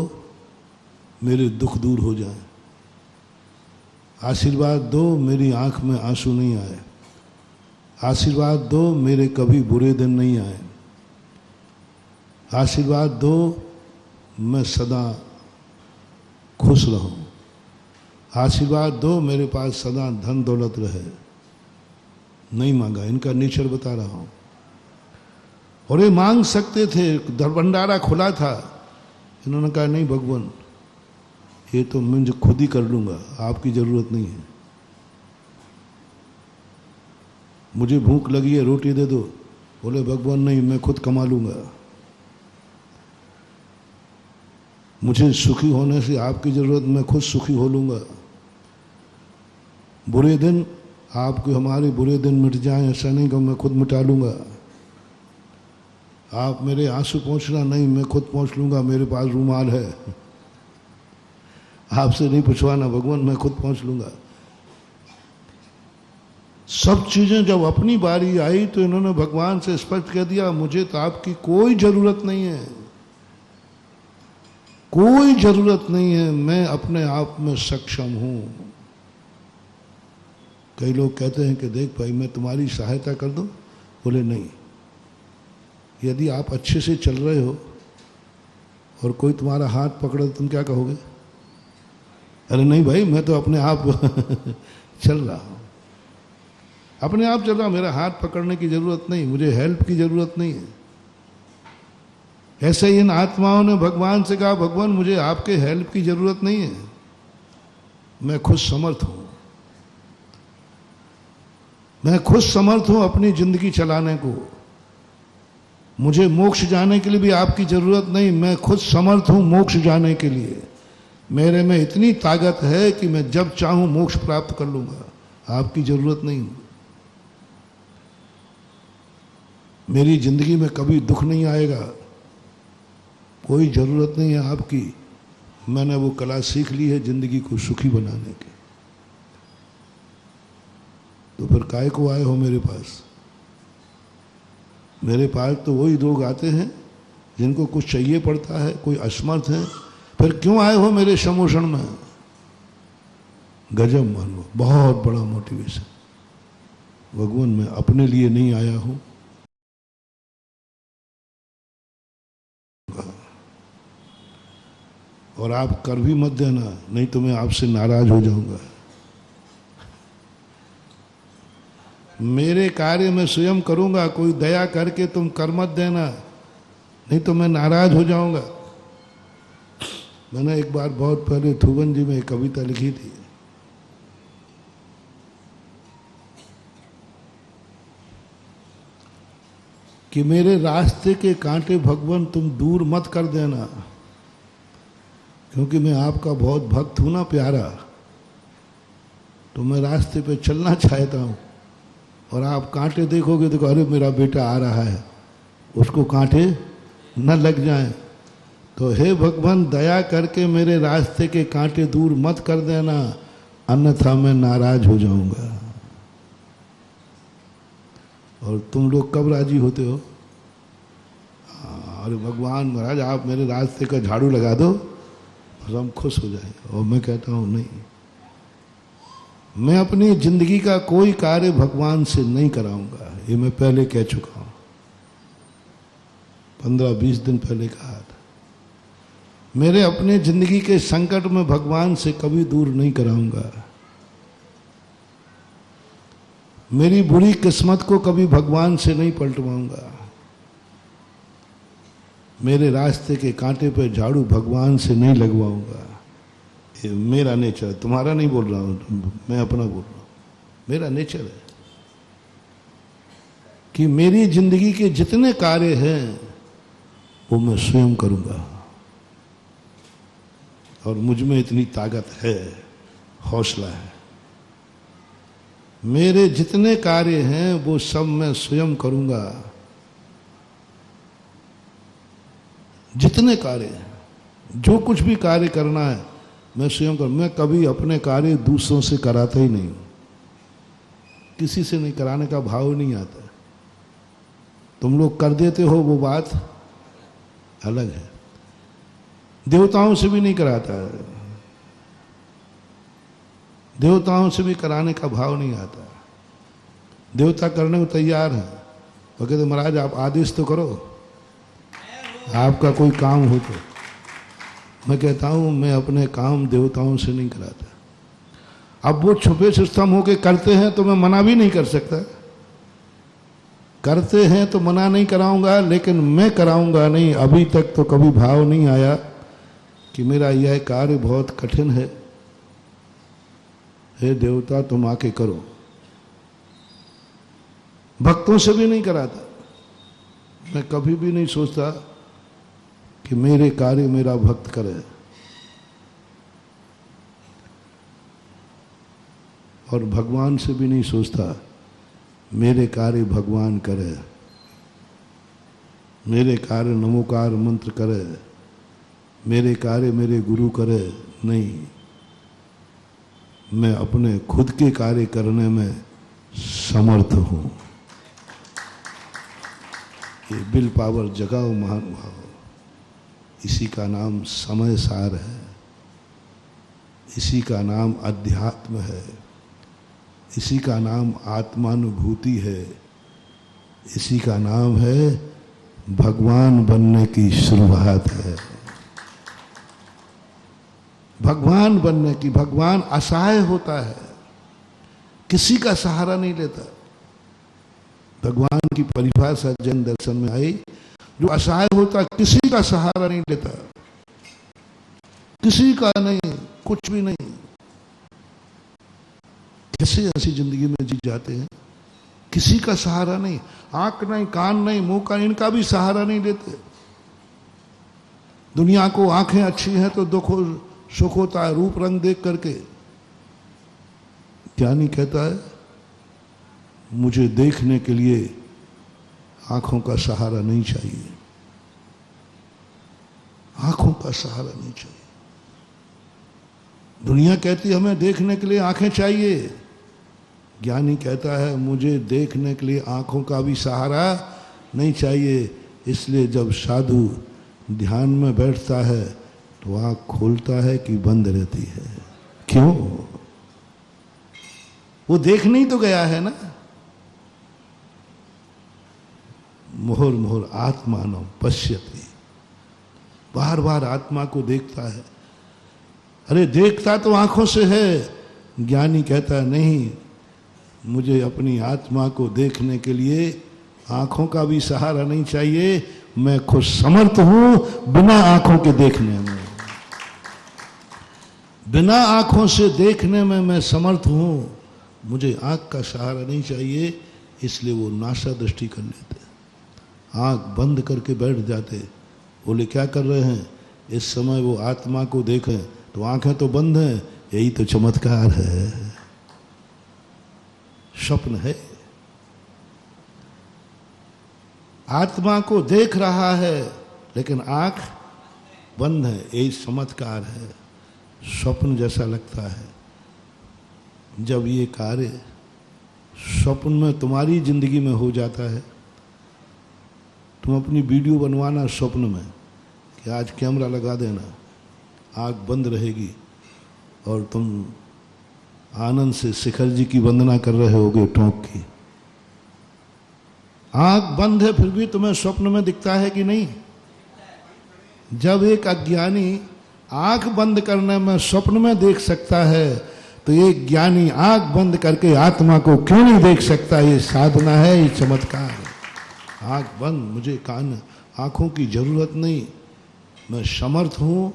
S3: मेरे दुख दूर हो जाए, आशीर्वाद दो मेरी आंख में आंसू नहीं आए, आशीर्वाद दो मेरे कभी बुरे दिन नहीं आए, आशीर्वाद दो मैं सदा खुश रहूं, आशीर्वाद दो मेरे पास सदा धन दौलत रहे। नहीं मांगा, इनका नेचर बता रहा हूं। और ये मांग सकते थे, भंडारा खुला था। इन्होंने कहा नहीं भगवान, ये तो मैं खुद ही कर लूंगा, आपकी जरूरत नहीं है। मुझे भूख लगी है, रोटी दे दो। बोले भगवान नहीं, मैं खुद कमा लूंगा। मुझे सुखी होने से आपकी जरूरत, मैं खुद सुखी हो लूंगा। बुरे दिन, आपके हमारे बुरे दिन मिट जाएं ऐसा नहीं कि मैं खुद मिटा लूंगा। आप मेरे आंसू पहुंचना नहीं, मैं खुद पहुंच लूंगा, मेरे पास रूमाल है। आपसे नहीं पूछवाना भगवान, मैं खुद पहुंच लूंगा। सब चीजें जब अपनी बारी आई तो इन्होंने भगवान से स्पष्ट कह दिया मुझे तो आपकी कोई जरूरत नहीं है, कोई जरूरत नहीं है, मैं अपने आप में सक्षम हूं। कई लोग कहते हैं कि देख भाई मैं तुम्हारी सहायता कर दूं। बोले नहीं, यदि आप अच्छे से चल रहे हो और कोई तुम्हारा हाथ पकड़े तो तुम क्या कहोगे? अरे नहीं भाई, मैं तो अपने आप चल रहा हूं, अपने आप चल रहा हूं, मेरा हाथ पकड़ने की जरूरत नहीं, मुझे हेल्प की जरूरत नहीं है। ऐसे ही इन आत्माओं ने भगवान से कहा भगवान मुझे आपके हेल्प की जरूरत नहीं है, मैं खुद समर्थ हूं, मैं खुद समर्थ हूं अपनी जिंदगी चलाने को। मुझे मोक्ष जाने के लिए भी आपकी जरूरत नहीं, मैं खुद समर्थ हूं मोक्ष जाने के लिए। मेरे में इतनी ताकत है कि मैं जब चाहूं मोक्ष प्राप्त कर लूंगा, आपकी जरूरत नहीं। मेरी जिंदगी में कभी दुख नहीं आएगा, कोई जरूरत नहीं है आपकी। मैंने वो कला सीख ली है जिंदगी को सुखी बनाने की। तो फिर काय को आए हो मेरे पास? मेरे पास तो वही लोग आते हैं जिनको कुछ चाहिए पड़ता है, कोई असमर्थ है, फिर क्यों आए हो मेरे समोषण में? गजब मान लो, बहुत बड़ा मोटिवेशन। भगवान मैं अपने लिए नहीं आया हूं, और आप कर भी मत देना, नहीं तो मैं आपसे नाराज हो जाऊंगा। मेरे कार्य में स्वयं करूंगा, कोई दया करके तुम कर मत देना, नहीं तो मैं नाराज हो जाऊंगा। मैंने एक बार बहुत पहले थुवन जी में एक कविता लिखी थी, कि मेरे रास्ते के कांटे भगवान तुम दूर मत कर देना, क्योंकि मैं आपका बहुत भक्त हूं ना प्यारा, तो मैं रास्ते पे चलना चाहता हूं, और आप कांटे देखोगे तो अरे मेरा बेटा आ रहा है, उसको कांटे न लग जाएं। तो हे भगवान दया करके मेरे रास्ते के कांटे दूर मत कर देना, अन्यथा मैं नाराज हो जाऊंगा। और तुम लोग कब राजी होते हो? अरे भगवान महाराज आप मेरे रास्ते का झाड़ू लगा दो और हम खुश हो जाएंगे। और मैं कहता हूं नहीं, मैं अपनी जिंदगी का कोई कार्य भगवान से नहीं कराऊंगा, ये मैं पहले कह चुका हूं, 15-20 दिन पहले कहा था। मेरे अपने जिंदगी के संकट में भगवान से कभी दूर नहीं कराऊंगा। मेरी बुरी किस्मत को कभी भगवान से नहीं पलटवाऊंगा। मेरे रास्ते के कांटे पे झाड़ू भगवान से नहीं लगवाऊंगा। ये मेरा नेचर है, तुम्हारा नहीं बोल रहा हूं, मैं अपना बोल रहा हूं। मेरा नेचर है कि मेरी जिंदगी के जितने कार्य हैं वो मैं स्वयं करूंगा, और मुझ में इतनी ताकत है, हौसला है। मेरे जितने कार्य हैं वो सब मैं स्वयं करूंगा। जितने कार्य हैं, जो कुछ भी कार्य करना है मैं स्वयं करूं। मैं कभी अपने कार्य दूसरों से कराता ही नहीं, किसी से नहीं कराने का भाव नहीं आता। तुम लोग कर देते हो वो बात अलग है, देवताओं से भी नहीं कराता है, देवताओं से भी कराने का भाव नहीं आता। देवता करने को तैयार है, वो कहते महाराज आप आदेश तो करो, आपका कोई काम हो तो। मैं कहता हूं मैं अपने काम देवताओं से नहीं कराता। अब वो छुपे सिस्टम होके करते हैं तो मैं मना भी नहीं कर सकता, करते हैं तो मना नहीं कराऊंगा, लेकिन मैं कराऊंगा नहीं। अभी तक तो कभी भाव नहीं आया कि मेरा यह कार्य बहुत कठिन है, हे देवता तुम आके करो। भक्तों से भी नहीं कराता। मैं कभी भी नहीं सोचता कि मेरे कार्य मेरा भक्त करे, और भगवान से भी नहीं सोचता मेरे कार्य भगवान करे, मेरे कार्य नमोकार मंत्र करे, मेरे कार्य मेरे गुरु करे। नहीं, मैं अपने खुद के कार्य करने में समर्थ हूं। ये विल पावर जगाओ महानुभाव, इसी का नाम समय सार है, इसी का नाम अध्यात्म है, इसी का नाम आत्मानुभूति है, इसी का नाम है भगवान बनने की शुरुआत है। भगवान बनने की, भगवान असहाय होता है, किसी का सहारा नहीं लेता। भगवान की परिभाषा जैन दर्शन में आई, जो असहाय होता किसी का सहारा नहीं लेता, किसी का नहीं, कुछ भी नहीं। कैसे ऐसी जिंदगी में जी जाते हैं, किसी का सहारा नहीं, आंख नहीं, कान नहीं, मुंह का, इनका भी सहारा नहीं लेते। दुनिया को आंखें अच्छी हैं तो दुख सुख होता है रूप रंग देख करके। ज्ञानी कहता है मुझे देखने के लिए आंखों का सहारा नहीं चाहिए, आंखों का सहारा नहीं चाहिए। दुनिया कहती है हमें देखने के लिए आंखें चाहिए, ज्ञानी कहता है मुझे देखने के लिए आंखों का भी सहारा नहीं चाहिए। इसलिए जब साधु ध्यान में बैठता है तो आँख खोलता है कि बंद रहती है? क्यों? वो देखने ही तो गया है ना। मुहुर मुहुर आत्मानम पश्यति, बार बार आत्मा को देखता है। अरे देखता तो आंखों से है, ज्ञानी कहता है नहीं, मुझे अपनी आत्मा को देखने के लिए आंखों का भी सहारा नहीं चाहिए, मैं खुद समर्थ हूं बिना आंखों के देखने में। बिना आंखों से देखने में मैं समर्थ हूं, मुझे आंख का सहारा नहीं चाहिए। इसलिए वो नासा दृष्टि कर लेते, आंख बंद करके बैठ जाते। बोले क्या कर रहे हैं? इस समय वो आत्मा को देखें तो आंखें तो बंद हैं, यही तो चमत्कार है, स्वप्न है। आत्मा को देख रहा है लेकिन आंख बंद है, यही चमत्कार है, स्वप्न जैसा लगता है। जब ये कार्य स्वप्न में तुम्हारी जिंदगी में हो जाता है, तुम अपनी वीडियो बनवाना स्वप्न में कि आज कैमरा लगा देना, आँख बंद रहेगी और तुम आनंद से शिखर जी की वंदना कर रहे होगे ठोंक की। आँख बंद है फिर भी तुम्हें स्वप्न में दिखता है कि नहीं? जब एक अज्ञानी आँख बंद करने में स्वप्न में देख सकता है तो एक ज्ञानी आँख बंद करके आत्मा को क्यों नहीं देख सकता? ये साधना है, ये चमत्कार है। आँख बंद, मुझे कान आँखों की जरूरत नहीं, मैं समर्थ हूं,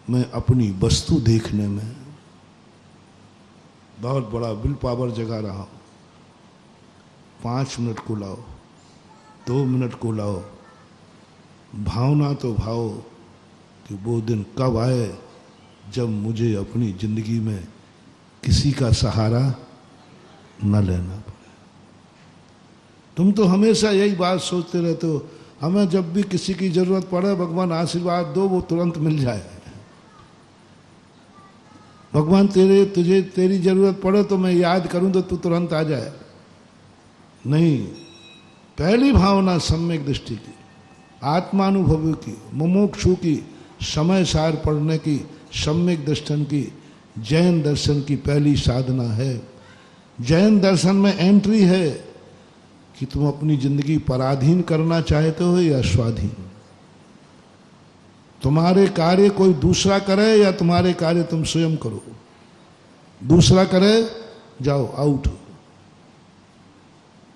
S3: मैं अपनी वस्तु देखने में। बहुत बड़ा विल पावर जगा रहा हूं, 5 मिनट को लाओ, 2 मिनट को लाओ, भावना तो भाव कि वो दिन कब आए जब मुझे अपनी जिंदगी में किसी का सहारा न लेना पड़े। तुम तो हमेशा यही बात सोचते रहते हो, हमें जब भी किसी की जरूरत पड़े भगवान आशीर्वाद दो, वो तुरंत मिल जाए। भगवान तुझे तेरी जरूरत पड़े तो मैं याद करूं तो तू तुरंत आ जाए। नहीं, पहली भावना सम्यक दृष्टि की, आत्मानुभव की, मुमुक्षु की, समय सार पढ़ने की, सम्यक दर्शन की, जैन दर्शन की पहली साधना है। जैन दर्शन में एंट्री है कि तुम अपनी जिंदगी पराधीन करना चाहते हो या स्वाधीन। तुम्हारे कार्य कोई दूसरा करे या तुम्हारे कार्य तुम स्वयं करो। दूसरा करे, जाओ आउट,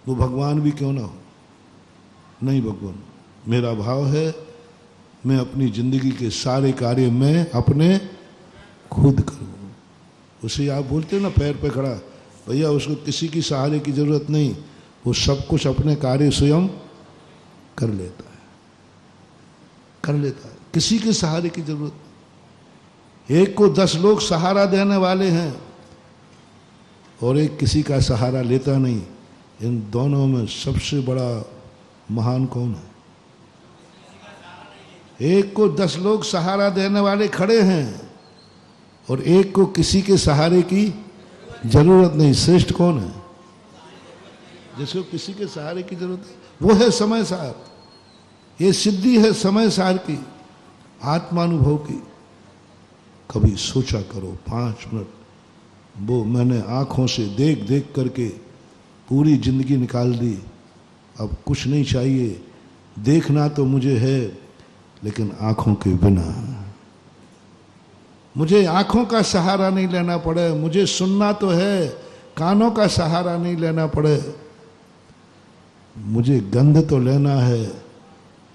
S3: वो भगवान भी क्यों ना हो। नहीं भगवान, मेरा भाव है मैं अपनी जिंदगी के सारे कार्य मैं अपने खुद करूं। उसे आप बोलते ना पैर पे खड़ा, भैया उसको किसी की सहारे की जरूरत नहीं, वो सब कुछ अपने कार्य स्वयं कर लेता है, कर लेता है, किसी के सहारे की जरूरत नहीं। एक को 10 लोग सहारा देने वाले हैं और एक किसी का सहारा लेता नहीं। इन दोनों में सबसे बड़ा महान कौन है? एक को 10 लोग सहारा देने वाले खड़े हैं और एक को किसी के सहारे की जरूरत नहीं। श्रेष्ठ कौन है? जिसको किसी के सहारे की जरूरत है, वो है समय सार। ये सिद्धि है समय सार की, आत्मानुभव की। कभी सोचा करो 5 मिनट, वो मैंने आंखों से देख देख करके पूरी जिंदगी निकाल दी, अब कुछ नहीं चाहिए। देखना तो मुझे है लेकिन आंखों के बिना। मुझे आंखों का सहारा नहीं लेना पड़े, मुझे सुनना तो है, कानों का सहारा नहीं लेना पड़े। मुझे गंध तो लेना है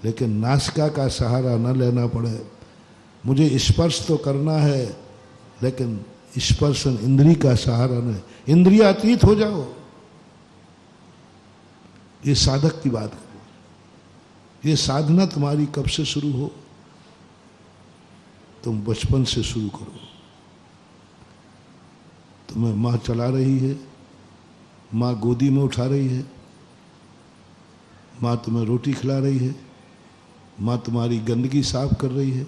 S3: लेकिन नासिका का सहारा न लेना पड़े। मुझे स्पर्श तो करना है लेकिन स्पर्शन इंद्री का सहारा नहीं। इंद्रिया अतीत हो जाओ, ये साधक की बात करो। ये साधना तुम्हारी कब से शुरू हो? तुम बचपन से शुरू करो। तुम्हें माँ चला रही है, माँ गोदी में उठा रही है, माँ तुम्हें रोटी खिला रही है, माँ तुम्हारी गंदगी साफ कर रही है,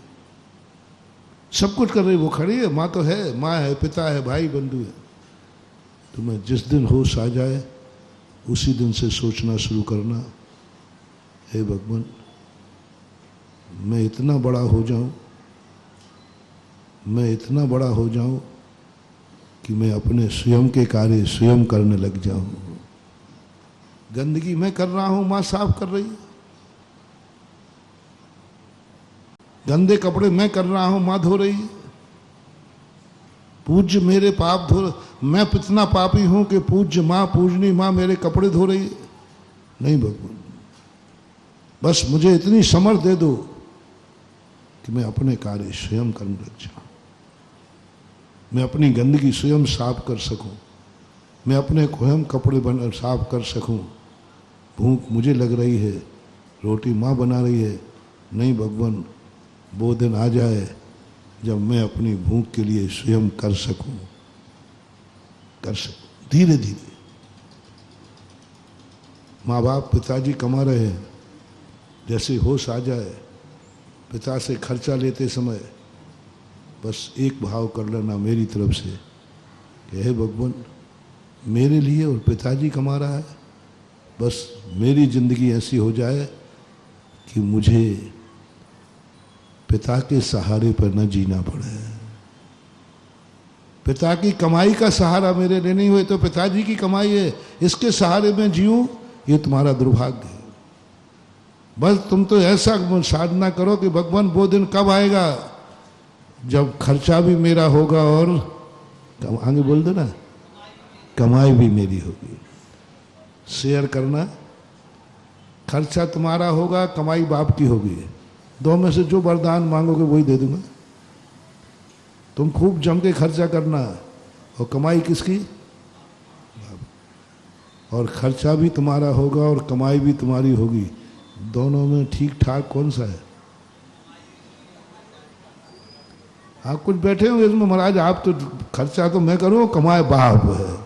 S3: सब कुछ कर रही है। वो खड़ी है, माँ तो है, माँ है, पिता है, भाई बंधु है। तुम्हें जिस दिन होश आ जाए उसी दिन से सोचना शुरू करना, हे भगवान मैं इतना बड़ा हो जाऊं, मैं इतना बड़ा हो जाऊं कि मैं अपने स्वयं के कार्य स्वयं करने लग जाऊं। गंदगी मैं कर रहा हूं, मां साफ कर रही है। गंदे कपड़े मैं कर रहा हूं, मां धो रही है। पूज्य मेरे पाप धो, मैं इतना पापी हूं कि पूज्य मां, पूजनी मां मेरे कपड़े धो रही है? नहीं भगवान, बस मुझे इतनी समझ दे दो कि मैं अपने कार्य स्वयं करने लग जाऊं, मैं अपनी गंदगी स्वयं साफ कर सकूं, मैं अपने स्वयं कपड़े साफ कर सकूं। भूख मुझे लग रही है, रोटी माँ बना रही है। नहीं भगवान, वो दिन आ जाए जब मैं अपनी भूख के लिए स्वयं कर सकूं, धीरे धीरे। माँ बाप पिताजी कमा रहे हैं, जैसे होश आ जाए पिता से खर्चा लेते समय बस एक भाव कर लेना मेरी तरफ से कि हे भगवान, मेरे लिए और पिताजी कमा रहा है, बस मेरी जिंदगी ऐसी हो जाए कि मुझे पिता के सहारे पर न जीना पड़े। पिता की कमाई का सहारा मेरे लिए नहीं हुए तो पिताजी की कमाई है, इसके सहारे में जीऊं, ये तुम्हारा दुर्भाग्य है। बस तुम तो ऐसा साधना करो कि भगवान वो दिन कब आएगा जब खर्चा भी मेरा होगा और आगे बोल दो ना, कमाई भी मेरी होगी। शेयर करना, खर्चा तुम्हारा होगा, कमाई बाप की होगी। दो में से जो वरदान मांगोगे वही दे दूंगा। तुम खूब जम के खर्चा करना और कमाई किसकी? और खर्चा भी तुम्हारा होगा और कमाई भी तुम्हारी होगी। दोनों में ठीक ठाक कौन सा है? आप कुछ बैठे होंगे इसमें, महाराज आप तो खर्चा तो मैं करूं, कमाए बाप है।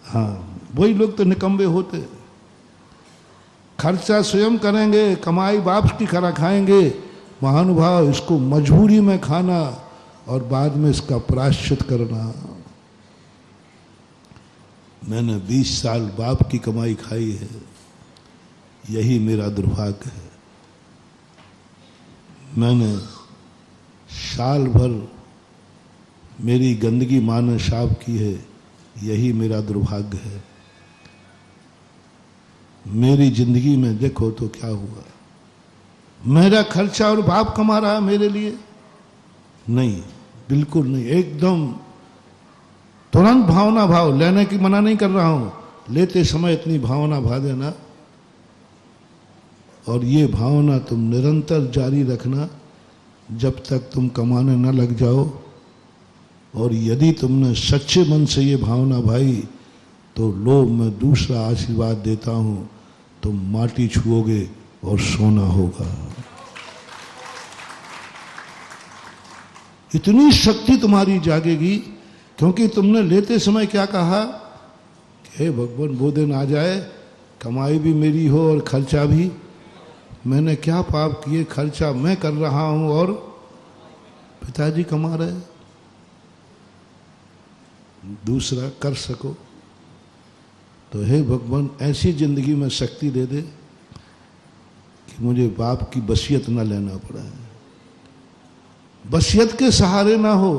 S3: हाँ, वही लोग तो निकम्बे होते। खर्चा स्वयं करेंगे, कमाई बाप की खरा खाएंगे। महानुभाव, इसको मजबूरी में खाना और बाद में इसका प्रायश्चित करना। मैंने 20 साल बाप की कमाई खाई है, यही मेरा दुर्भाग्य है। मैंने साल भर मेरी गंदगी माँ ने साफ की है, यही मेरा दुर्भाग्य है। मेरी जिंदगी में देखो तो क्या हुआ। मेरा खर्चा और बाप कमा रहा है मेरे लिए? नहीं, बिल्कुल नहीं। एकदम तुरंत भावना भाव, लेने की मना नहीं कर रहा हूं, लेते समय इतनी भावना भा देना और ये भावना तुम निरंतर जारी रखना जब तक तुम कमाने न लग जाओ। और यदि तुमने सच्चे मन से ये भावना भाई तो लो, मैं दूसरा आशीर्वाद देता हूं, तुम माटी छुओगे और सोना होगा। इतनी शक्ति तुम्हारी जागेगी क्योंकि तुमने लेते समय क्या कहा कि हे भगवान, वो दिन आ जाए कमाई भी मेरी हो और खर्चा भी। मैंने क्या पाप किए, खर्चा मैं कर रहा हूं और पिताजी कमा रहे। दूसरा कर सको तो हे भगवान, ऐसी जिंदगी में शक्ति दे दे कि मुझे बाप की वसीयत न लेना पड़े, वसीयत के सहारे ना हो।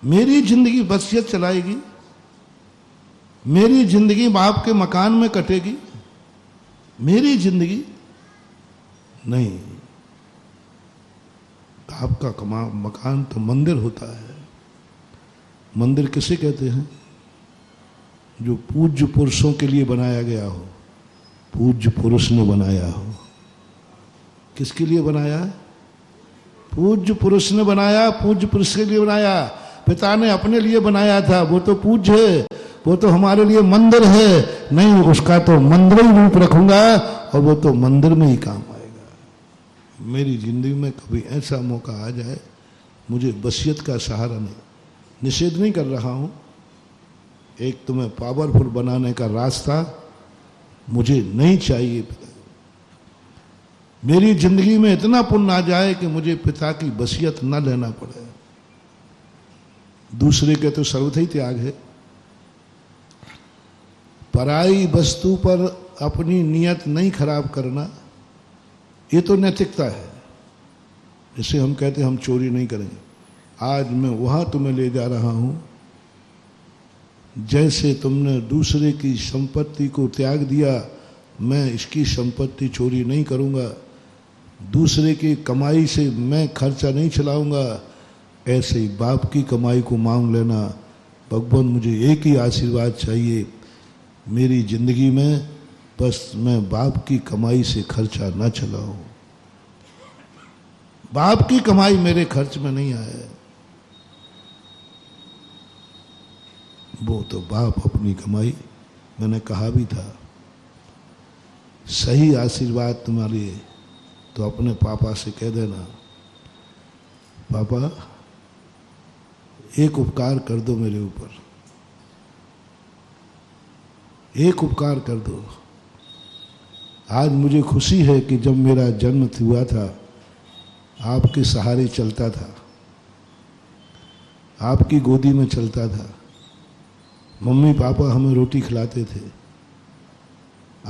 S3: मेरी जिंदगी वसीयत चलाएगी, मेरी जिंदगी बाप के मकान में कटेगी, मेरी जिंदगी नहीं। आपका मकान तो मंदिर होता है। मंदिर किसे कहते हैं? जो पूज्य पुरुषों के लिए बनाया गया हो, पूज्य पुरुष ने बनाया हो। किसके लिए बनाया? पूज्य पुरुष ने बनाया, पूज्य पुरुष के लिए बनाया। पिता ने अपने लिए बनाया था, वो तो पूज्य है, वो तो हमारे लिए मंदिर है। नहीं, उसका तो मंदिर ही रूप रखूंगा और वो तो मंदिर में ही काम आएगा। मेरी जिंदगी में कभी ऐसा मौका आ जाए, मुझे वसीयत का सहारा नहीं। निषेध नहीं कर रहा हूं, एक तुम्हें पावरफुल बनाने का रास्ता मुझे नहीं चाहिए। मेरी जिंदगी में इतना पुण्य आ जाए कि मुझे पिता की वसीयत न लेना पड़े। दूसरे के तो सर्वथा ही त्याग है। पराई वस्तु पर अपनी नियत नहीं खराब करना, ये तो नैतिकता है। इसे हम कहते हैं हम चोरी नहीं करेंगे। आज मैं वहां तुम्हें ले जा रहा हूं, जैसे तुमने दूसरे की संपत्ति को त्याग दिया, मैं इसकी संपत्ति चोरी नहीं करूंगा, दूसरे की कमाई से मैं खर्चा नहीं चलाऊंगा। ऐसे ही बाप की कमाई को मांग लेना। भगवान मुझे एक ही आशीर्वाद चाहिए मेरी जिंदगी में, बस मैं बाप की कमाई से खर्चा न चलाऊं। बाप की कमाई मेरे खर्च में नहीं आए। वो तो बाप अपनी कमाई, मैंने कहा भी था सही आशीर्वाद तुम्हारे तो अपने पापा से कह देना, पापा एक उपकार कर दो मेरे ऊपर, एक उपकार कर दो। आज मुझे खुशी है कि जब मेरा जन्म हुआ था आपके सहारे चलता था, आपकी गोदी में चलता था, मम्मी पापा हमें रोटी खिलाते थे।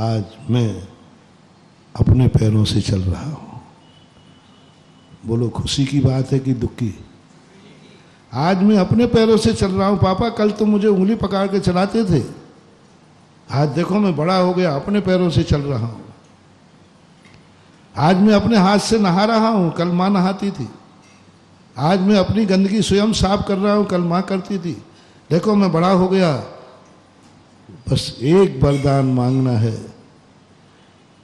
S3: आज मैं अपने पैरों से चल रहा हूं। बोलो खुशी की बात है कि दुख की? आज मैं अपने पैरों से चल रहा हूं। पापा कल तो मुझे उंगली पकड़ के चलाते थे, आज देखो मैं बड़ा हो गया, अपने पैरों से चल रहा हूं। आज मैं अपने हाथ से नहा रहा हूं, कल मां नहाती थी। आज मैं अपनी गंदगी स्वयं साफ कर रहा हूं, कल मां करती थी। देखो मैं बड़ा हो गया। बस एक वरदान मांगना है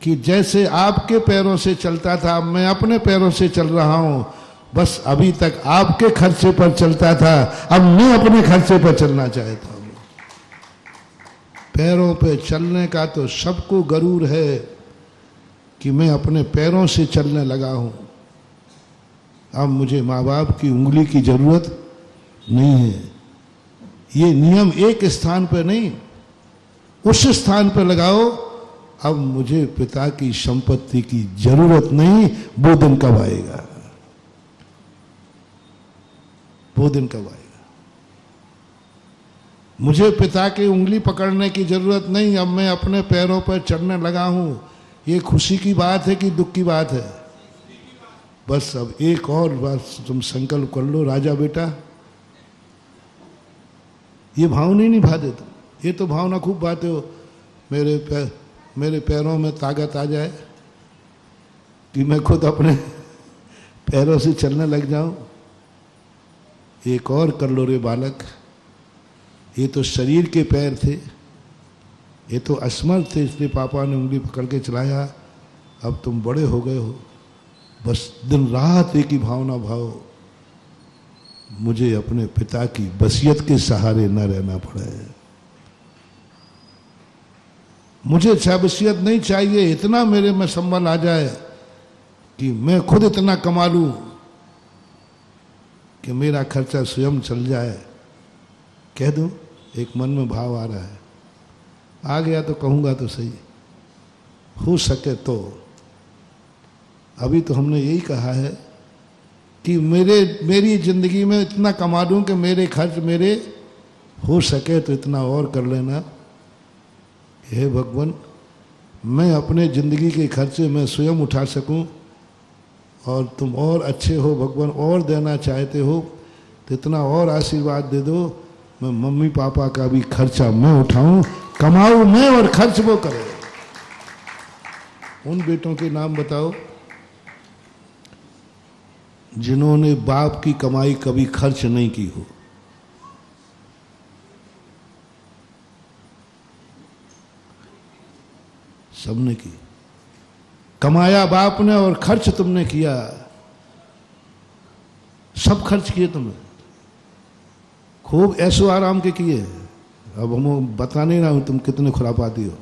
S3: कि जैसे आपके पैरों से चलता था, मैं अपने पैरों से चल रहा हूं। बस अभी तक आपके खर्चे पर चलता था, अब मैं अपने खर्चे पर चलना चाहता हूं। पैरों पे चलने का तो सबको गरूर है कि मैं अपने पैरों से चलने लगा हूं। अब मुझे माँ बाप की उंगली की जरूरत नहीं है। ये नियम एक स्थान पर नहीं, उस स्थान पर लगाओ। अब मुझे पिता की संपत्ति की जरूरत नहीं। वो दिन कब आएगा? वो दिन कब आएगा? मुझे पिता की उंगली पकड़ने की जरूरत नहीं। अब मैं अपने पैरों पर चढ़ने लगा हूं। ये खुशी की बात है कि दुख की बात है? बस अब एक और बात तुम संकल्प कर लो राजा बेटा, ये भाव नहीं निभा देता। ये तो भावना खूब बातें हो, मेरे पैरों में ताकत आ जाए कि मैं खुद अपने पैरों से चलने लग जाऊं। एक और कर लो रे बालक। ये तो शरीर के पैर थे, ये तो असमर्थ थे, इसलिए पापा ने उंगली पकड़ के चलाया। अब तुम बड़े हो गए हो, बस दिन रात एक ही भावना भाव, मुझे अपने पिता की वसीयत के सहारे न रहना पड़े। मुझे अच्छा वसीयत नहीं चाहिए, इतना मेरे में संबल आ जाए कि मैं खुद इतना कमा लूं कि मेरा खर्चा स्वयं चल जाए। कह दूं, एक मन में भाव आ रहा है, आ गया तो कहूंगा तो सही, हो सके तो। अभी तो हमने यही कहा है कि मेरी जिंदगी में इतना कमा दूं कि मेरे खर्च मेरे हो सके तो इतना और कर लेना। हे भगवान, मैं अपने जिंदगी के खर्चे में स्वयं उठा सकूं और तुम और अच्छे हो भगवान, और देना चाहते हो तो इतना और आशीर्वाद दे दो। मैं मम्मी पापा का भी खर्चा मैं उठाऊं, कमाऊं मैं और खर्च वो करे। उन बेटों के नाम बताओ जिन्होंने बाप की कमाई कभी खर्च नहीं की हो। सबने की। कमाया बाप ने और खर्च तुमने किया, सब खर्च किए तुमने, खूब ऐसो आराम के किए। अब हम बता नहीं रहा हूं तुम कितने खुरापाती हो।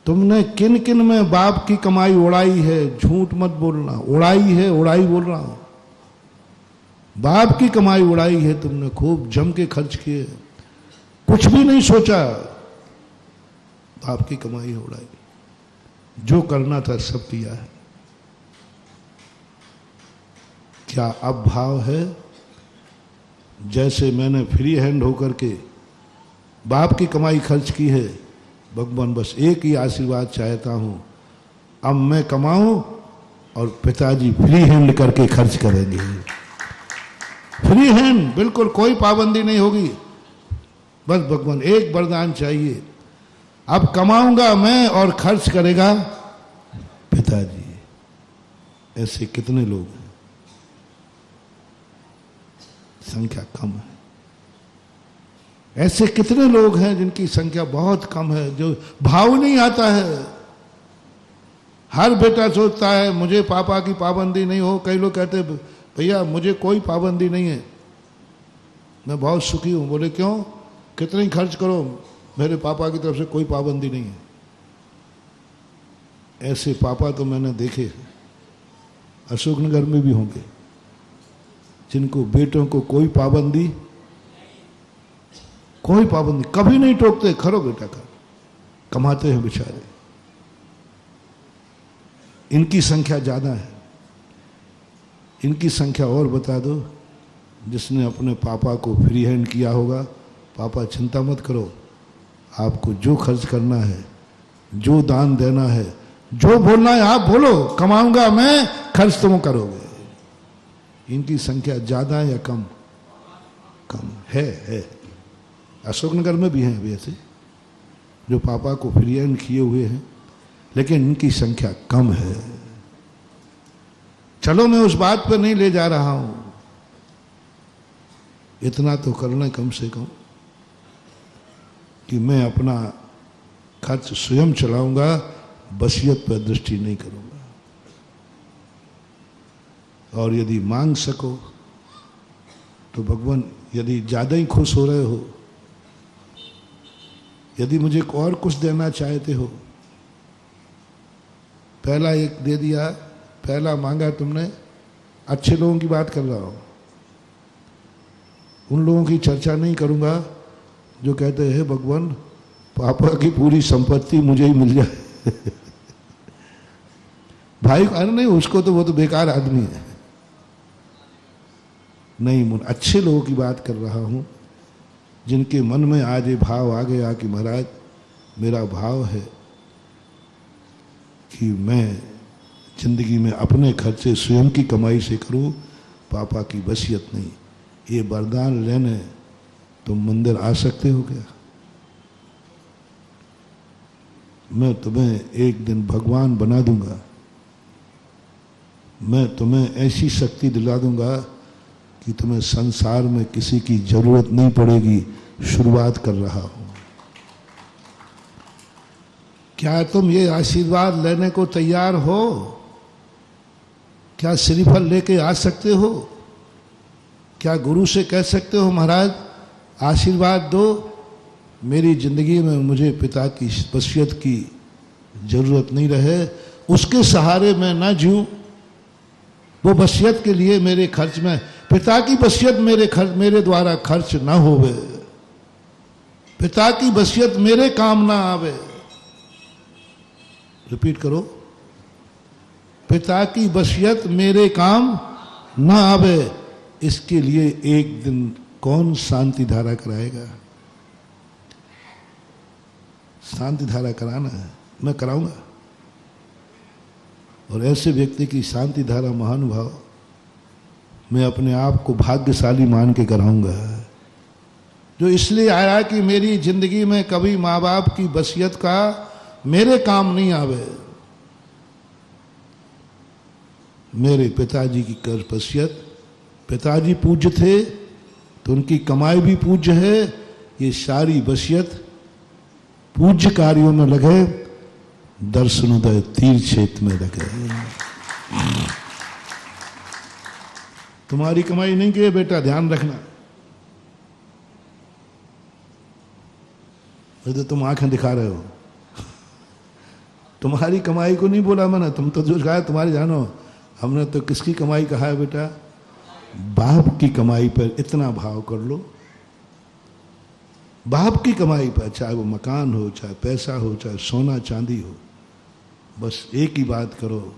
S3: तुमने किन किन में बाप की कमाई उड़ाई है, झूठ मत बोलना। उड़ाई है, उड़ाई बोल रहा हूं। बाप की कमाई उड़ाई है तुमने, खूब जम के खर्च किए, कुछ भी नहीं सोचा, बाप की कमाई उड़ाई। जो करना था सब किया है। क्या अब भाव है जैसे मैंने फ्री हैंड होकर के बाप की कमाई खर्च की है? भगवान बस एक ही आशीर्वाद चाहता हूं, अब मैं कमाऊं और पिताजी फ्री हैंड करके खर्च करेंगे। फ्री हैंड, बिल्कुल कोई पाबंदी नहीं होगी। बस भगवान एक वरदान चाहिए, अब कमाऊंगा मैं और खर्च करेगा पिताजी। ऐसे कितने लोग हैं, संख्या कम है। ऐसे कितने लोग हैं जिनकी संख्या बहुत कम है, जो भाव नहीं आता है। हर बेटा सोचता है मुझे पापा की पाबंदी नहीं हो। कई लोग कहते हैं भैया मुझे कोई पाबंदी नहीं है, मैं बहुत सुखी हूं। बोले क्यों? कितने खर्च करो, मेरे पापा की तरफ से कोई पाबंदी नहीं है। ऐसे पापा तो मैंने देखे अशोकनगर में भी होंगे, जिनको बेटों को कोई पाबंदी कभी नहीं टोकते। करो बेटा कर, कमाते हैं बेचारे। इनकी संख्या ज्यादा है। इनकी संख्या और बता दो, जिसने अपने पापा को फ्री हैंड किया होगा, पापा चिंता मत करो, आपको जो खर्च करना है, जो दान देना है, जो बोलना है आप बोलो, कमाऊंगा मैं, खर्च तुम करोगे। इनकी संख्या ज्यादा है या कम? कम है। अशोकनगर में भी हैं अभी ऐसे जो पापा को फ्री हैंड किए हुए हैं, लेकिन इनकी संख्या कम है। चलो मैं उस बात पर नहीं ले जा रहा हूं, इतना तो करना कम से कम कि मैं अपना खर्च स्वयं चलाऊंगा, वसीयत पर दृष्टि नहीं करूंगा। और यदि मांग सको तो भगवान, यदि ज्यादा ही खुश हो रहे हो, यदि मुझे और कुछ देना चाहते हो, पहला एक दे दिया, पहला मांगा तुमने। अच्छे लोगों की बात कर रहा हूं, उन लोगों की चर्चा नहीं करूंगा जो कहते हैं भगवान पापा की पूरी संपत्ति मुझे ही मिल जाए। भाई अरे नहीं, उसको तो वो तो बेकार आदमी है। नहीं, अच्छे लोगों की बात कर रहा हूं, जिनके मन में आज ये भाव आ गया कि महाराज मेरा भाव है कि मैं जिंदगी में अपने खर्चे स्वयं की कमाई से करूं, पापा की वसीयत नहीं। ये वरदान लेने तुम मंदिर आ सकते हो क्या? मैं तुम्हें एक दिन भगवान बना दूंगा, मैं तुम्हें ऐसी शक्ति दिला दूंगा कि तुम्हें संसार में किसी की जरूरत नहीं पड़ेगी। शुरुआत कर रहा हूं। क्या तुम ये आशीर्वाद लेने को तैयार हो? क्या श्रीफल लेके आ सकते हो? क्या गुरु से कह सकते हो महाराज आशीर्वाद दो, मेरी जिंदगी में मुझे पिता की वसीयत की जरूरत नहीं रहे, उसके सहारे मैं ना जीऊं, वो वसीयत के लिए मेरे खर्च में, पिता की वसीयत मेरे द्वारा खर्च ना होवे, पिता की वसीयत मेरे काम ना आवे। रिपीट करो, पिता की वसीयत मेरे काम ना आवे। इसके लिए एक दिन कौन शांति धारा कराएगा? शांति धारा कराना है, मैं कराऊंगा। और ऐसे व्यक्ति की शांति धारा महानुभाव मैं अपने आप को भाग्यशाली मान के कराऊंगा, जो इसलिए आया कि मेरी जिंदगी में कभी माँ बाप की वसीयत का मेरे काम नहीं आवे। मेरे पिताजी की कर वसीयत, पिताजी पूज्य थे तो उनकी कमाई भी पूज्य है। ये सारी वसीयत पूज्य कार्यों में लगे, दर्शनोदय तीर्थ क्षेत्र में लगे। तुम्हारी कमाई नहीं की बेटा, ध्यान रखना। तो तुम आंखें दिखा रहे हो, तुम्हारी कमाई को नहीं बोला मैंने, तुम तो जो कहा तुम्हारी जानो। हमने तो किसकी कमाई कहा है बेटा? बाप की कमाई पर इतना भाव कर लो। बाप की कमाई पर, चाहे वो मकान हो, चाहे पैसा हो, चाहे सोना चांदी हो, बस एक ही बात करो,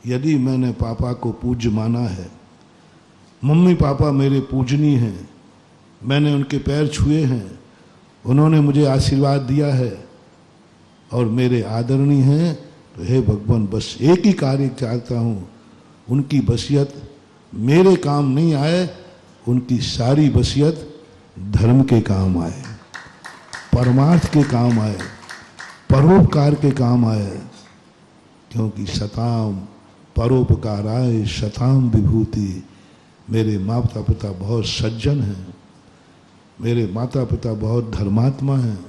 S3: यदि मैंने पापा को पूज्य माना है, मम्मी पापा मेरे पूजनीय हैं, मैंने उनके पैर छुए हैं, उन्होंने मुझे आशीर्वाद दिया है और मेरे आदरणीय हैं, तो तो हे भगवान, बस एक ही कार्य चाहता हूँ, उनकी वसीयत मेरे काम नहीं आए, उनकी सारी वसीयत धर्म के काम आए, परमार्थ के काम आए, परोपकार के काम आए। क्योंकि शताम परोपकाराय शताम विभूति। मेरे माता पिता बहुत सज्जन हैं, मेरे माता पिता बहुत धर्मात्मा हैं,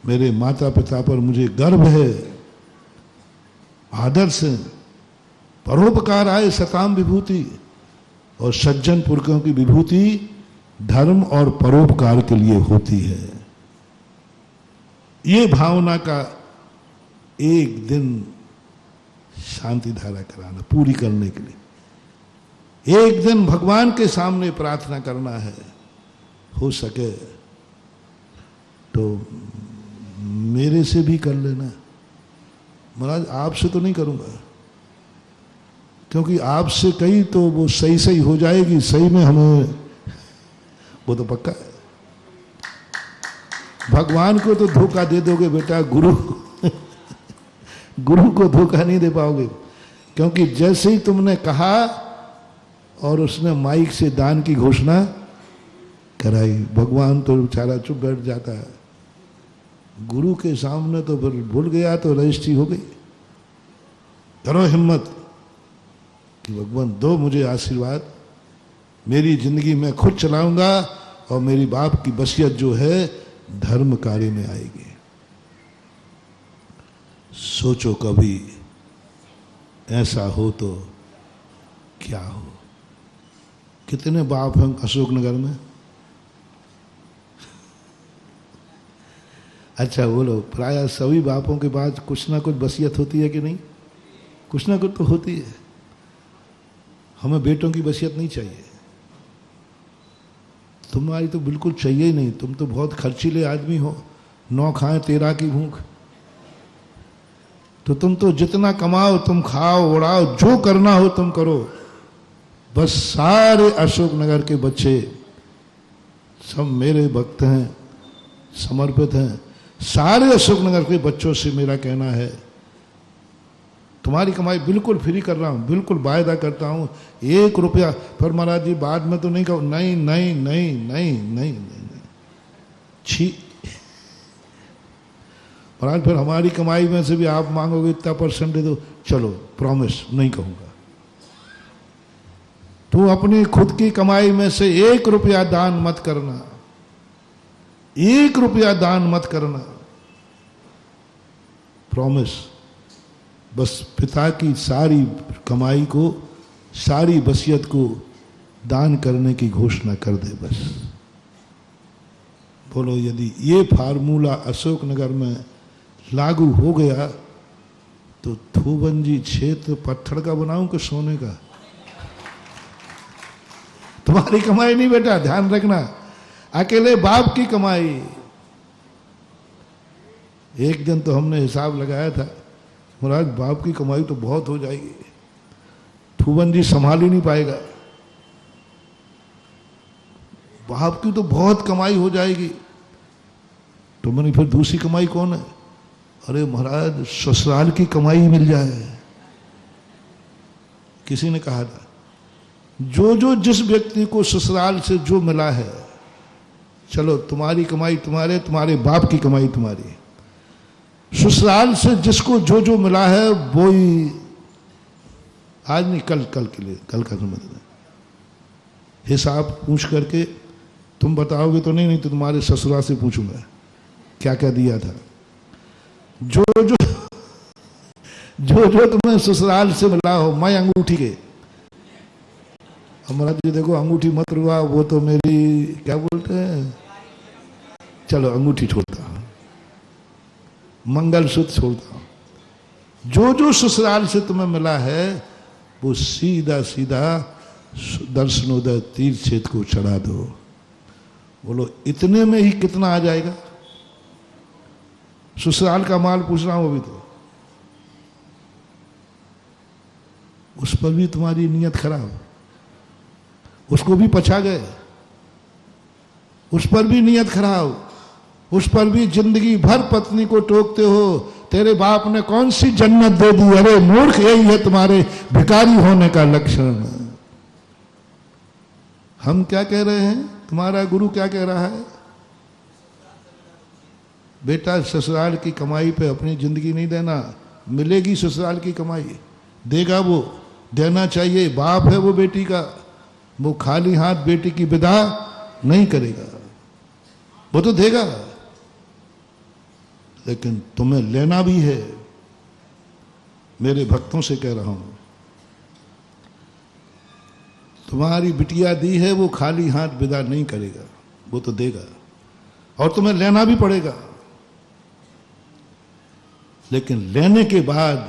S3: मेरे माता पिता पर मुझे गर्व है, आदर्श है। परोपकार आए शताम विभूति, और सज्जन पुरखों की विभूति धर्म और परोपकार के लिए होती है। ये भावना का एक दिन शांति धारा कराना, पूरी करने के लिए एक दिन भगवान के सामने प्रार्थना करना है। हो सके तो मेरे से भी कर लेना। महाराज आपसे तो नहीं करूंगा, क्योंकि आपसे कही तो वो सही सही हो जाएगी, सही में हमें वो तो पक्का है। भगवान को तो धोखा दे दोगे बेटा, गुरु को धोखा नहीं दे पाओगे। क्योंकि जैसे ही तुमने कहा और उसने माइक से दान की घोषणा कराई, भगवान तो बेचारा चुप बैठ जाता है। गुरु के सामने तो फिर भूल गया तो रजिस्ट्री हो गई। करो हिम्मत कि भगवान दो मुझे आशीर्वाद, मेरी जिंदगी मैं खुद चलाऊंगा और मेरी बाप की वसीयत जो है धर्म कार्य में आएगी। सोचो कभी ऐसा हो तो क्या हो। कितने बाप हैं अशोकनगर में? अच्छा बोलो, प्राय सभी बापों के बाद कुछ ना कुछ वसीयत होती है कि नहीं? कुछ ना कुछ तो होती है। हमें बेटों की वसीयत नहीं चाहिए। तुम्हारी तो बिल्कुल चाहिए ही नहीं, तुम तो बहुत खर्चीले आदमी हो, 9 खाएं 13 की भूख। तो तुम तो जितना कमाओ तुम खाओ उड़ाओ, जो करना हो तुम करो। बस सारे अशोकनगर के बच्चे सब मेरे भक्त हैं, समर्पित हैं। सारे अशोकनगर के बच्चों से मेरा कहना है, तुम्हारी कमाई बिल्कुल फ्री कर रहा हूं, बिल्कुल वायदा करता हूं, 1 रुपया। फिर महाराज जी बाद में तो नहीं कहो, नहीं नहीं नहीं नहीं नहीं नहीं, छी महाराज। फिर हमारी कमाई में से भी आप मांगोगे इतना % दे दो, चलो प्रॉमिस नहीं कहूंगा। तू अपनी खुद की कमाई में से 1 रुपया दान मत करना, 1 रुपया दान मत करना, प्रॉमिस। बस पिता की सारी कमाई को, सारी वसीयत को दान करने की घोषणा कर दे बस। बोलो, यदि ये फार्मूला अशोकनगर में लागू हो गया तो थूबंजी क्षेत्र पत्थर का बनाऊं कि सोने का? तुम्हारी कमाई नहीं बेटा, ध्यान रखना, अकेले बाप की कमाई। एक दिन तो हमने हिसाब लगाया था, महाराज बाप की कमाई तो बहुत हो जाएगी, थूबंजी संभाल ही नहीं पाएगा, बाप की तो बहुत कमाई हो जाएगी। तो मैंने फिर दूसरी कमाई कौन है? अरे महाराज ससुराल की कमाई मिल जाए। किसी ने कहा था, जो जिस व्यक्ति को ससुराल से जो मिला है, चलो तुम्हारी कमाई तुम्हारे, तुम्हारे बाप की कमाई तुम्हारी, ससुराल से जिसको जो मिला है वो ही, आज नहीं कल के लिए, कल का समझ लें। हिसाब पूछ करके तुम बताओगे तो नहीं तो तुम्हारे ससुराल से पूछूंगा क्या क्या दिया था। जो तुम्हें ससुराल से मिला हो, मैं अंगूठी के, हमारा जी देखो अंगूठी मत रुआ, वो तो मेरी क्या बोलते हैं, चलो अंगूठी छोड़ता हूं, मंगलसूत्र छोड़ता हूं। जो ससुराल से तुम्हें मिला है वो सीधा दर्शनोदय तीर्थ क्षेत्र को चढ़ा दो। बोलो इतने में ही कितना आ जाएगा? ससुराल का माल पूछ रहा हूं अभी, तो उस पर भी तुम्हारी नीयत खराब, उसको भी पछा गए, उस पर भी नीयत खराब, उस पर भी जिंदगी भर पत्नी को टोकते हो, तेरे बाप ने कौन सी जन्नत दे दी? अरे मूर्ख, यही है तुम्हारे भिखारी होने का लक्षण। हम क्या कह रहे हैं? तुम्हारा गुरु क्या कह रहा है? बेटा ससुराल की कमाई पे अपनी जिंदगी नहीं देना, मिलेगी ससुराल की कमाई, देगा वो, देना चाहिए। बाप है वो बेटी का, वो खाली हाथ बेटी की विदा नहीं करेगा, वो तो देगा, लेकिन तुम्हें लेना भी है। मेरे भक्तों से कह रहा हूं, तुम्हारी बिटिया दी है, वो खाली हाथ विदा नहीं करेगा, वो तो देगा, और तुम्हें लेना भी पड़ेगा। लेकिन लेने के बाद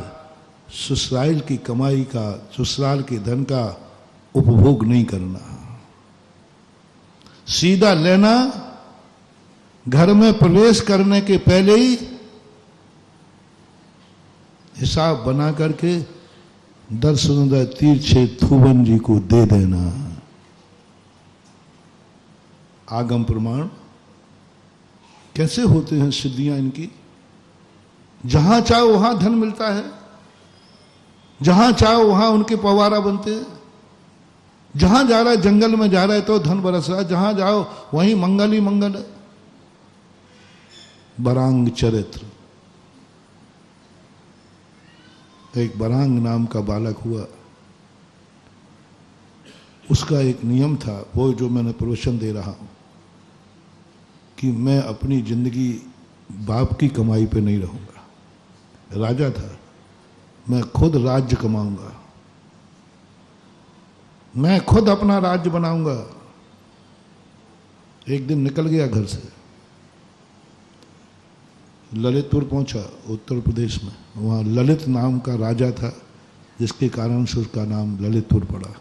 S3: ससुराल की कमाई का, ससुराल के धन का उपभोग नहीं करना। सीधा लेना, घर में प्रवेश करने के पहले ही हिसाब बना करके दर्शनोदय तीर्थ थुवन जी को दे देना। आगम प्रमाण कैसे होते हैं सिद्धियां इनकी? जहां चाहो वहां धन मिलता है, जहां चाहो वहां उनके पवारा बनते हैं। जहां जा रहा है, जंगल में जा रहा है तो धन बरस रहा है, जहां जाओ वहीं मंगल ही मंगल है। बरांग चरित्र, एक बरांग नाम का बालक हुआ, उसका एक नियम था, वो जो मैंने प्रवचन दे रहा हूं, कि मैं अपनी जिंदगी बाप की कमाई पे नहीं रहूंगा। राजा था, मैं खुद राज्य कमाऊंगा, मैं खुद अपना राज्य बनाऊंगा। एक दिन निकल गया घर से, ललितपुर पहुंचा, उत्तर प्रदेश में। वहां ललित नाम का राजा था, जिसके कारण से उसका नाम ललितपुर पड़ा।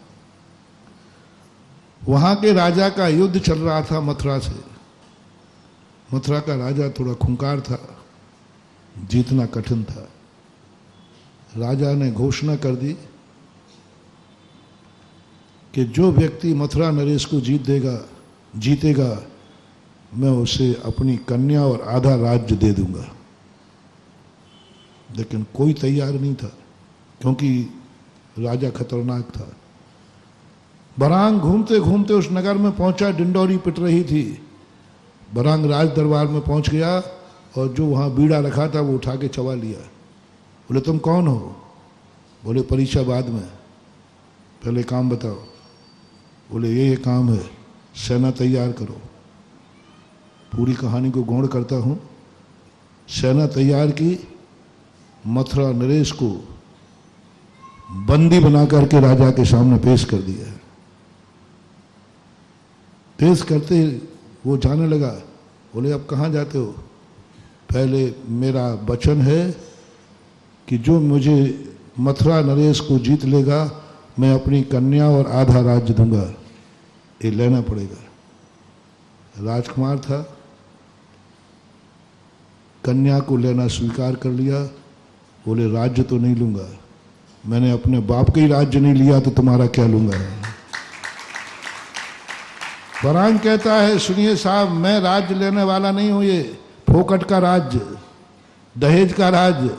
S3: वहां के राजा का युद्ध चल रहा था मथुरा से। मथुरा का राजा थोड़ा खूंखार था, जीतना कठिन था। राजा ने घोषणा कर दी कि जो व्यक्ति मथुरा नरेश को जीतेगा, मैं उसे अपनी कन्या और आधा राज्य दे दूंगा। लेकिन कोई तैयार नहीं था, क्योंकि राजा खतरनाक था। बरांग घूमते घूमते उस नगर में पहुंचा, डिंडोरी पिट रही थी। बरांग राज दरबार में पहुंच गया, और जो वहां बीड़ा रखा था वो उठा के चबा लिया। बोले तुम कौन हो? बोले परीक्षा बाद में, पहले काम बताओ। बोले ये काम है, सेना तैयार करो। पूरी कहानी को गौण करता हूं। सेना तैयार की, मथुरा नरेश को बंदी बना करके राजा के सामने पेश कर दिया। पेश करते वो जाने लगा। बोले अब कहाँ जाते हो? पहले मेरा वचन है कि जो मुझे मथुरा नरेश को जीत लेगा, मैं अपनी कन्या और आधा राज्य दूंगा। ये लेना पड़ेगा। राजकुमार था, कन्या को लेना स्वीकार कर लिया। बोले राज्य तो नहीं लूंगा, मैंने अपने बाप का ही राज्य नहीं लिया तो तुम्हारा क्या लूंगा। बरांग कहता है सुनिए साहब, मैं राज्य लेने वाला नहीं हूं, ये फोकट का राज्य, दहेज का राज्य।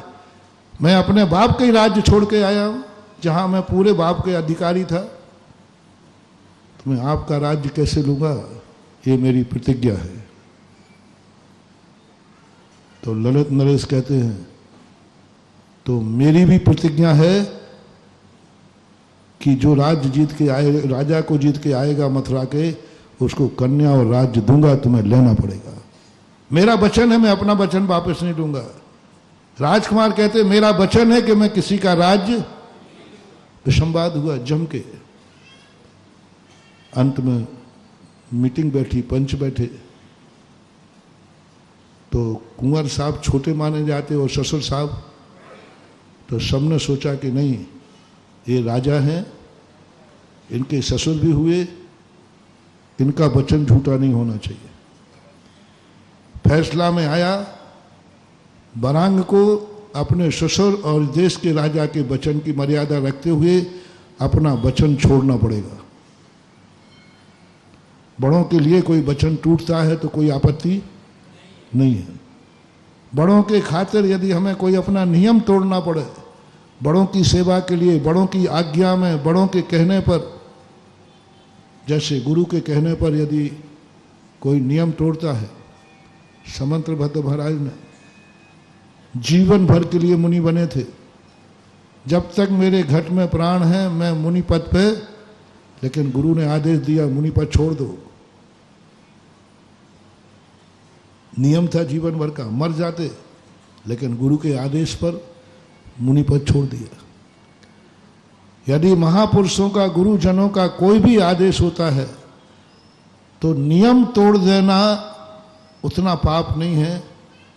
S3: मैं अपने बाप का ही राज्य छोड़ के आया हूं, जहां मैं पूरे बाप के अधिकारी था। तो मैं आपका राज्य कैसे लूंगा, ये मेरी प्रतिज्ञा है। तो ललित नरेश कहते हैं तो मेरी भी प्रतिज्ञा है कि जो राज्य जीत के आए, राजा को जीत के आएगा मथुरा के, उसको कन्या और राज्य दूंगा, तुम्हें लेना पड़ेगा। मेरा वचन है, मैं अपना वचन वापस नहीं लूंगा। राजकुमार कहते मेरा वचन है कि मैं किसी का राज्य। विसंवाद हुआ जम के। अंत में मीटिंग बैठी, पंच बैठे। तो कुंवर साहब छोटे माने जाते और ससुर साहब, तो सबने सोचा कि नहीं, ये राजा हैं, इनके ससुर भी हुए, इनका वचन झूठा नहीं होना चाहिए। फैसला में आया बरांग को अपने ससुर और देश के राजा के वचन की मर्यादा रखते हुए अपना वचन छोड़ना पड़ेगा। बड़ों के लिए कोई वचन टूटता है तो कोई आपत्ति नहीं है। बड़ों के खातिर यदि हमें कोई अपना नियम तोड़ना पड़े, बड़ों की सेवा के लिए, बड़ों की आज्ञा में, बड़ों के कहने पर, जैसे गुरु के कहने पर यदि कोई नियम तोड़ता है, समंत भद्र महाराज ने जीवन भर के लिए मुनि बने थे। जब तक मेरे घट में प्राण है मैं मुनि पद पे, लेकिन गुरु ने आदेश दिया मुनि पद छोड़ दो। नियम था जीवन भर का, मर जाते, लेकिन गुरु के आदेश पर मुनि पद छोड़ दिया। यदि महापुरुषों का, गुरुजनों का कोई भी आदेश होता है तो नियम तोड़ देना उतना पाप नहीं है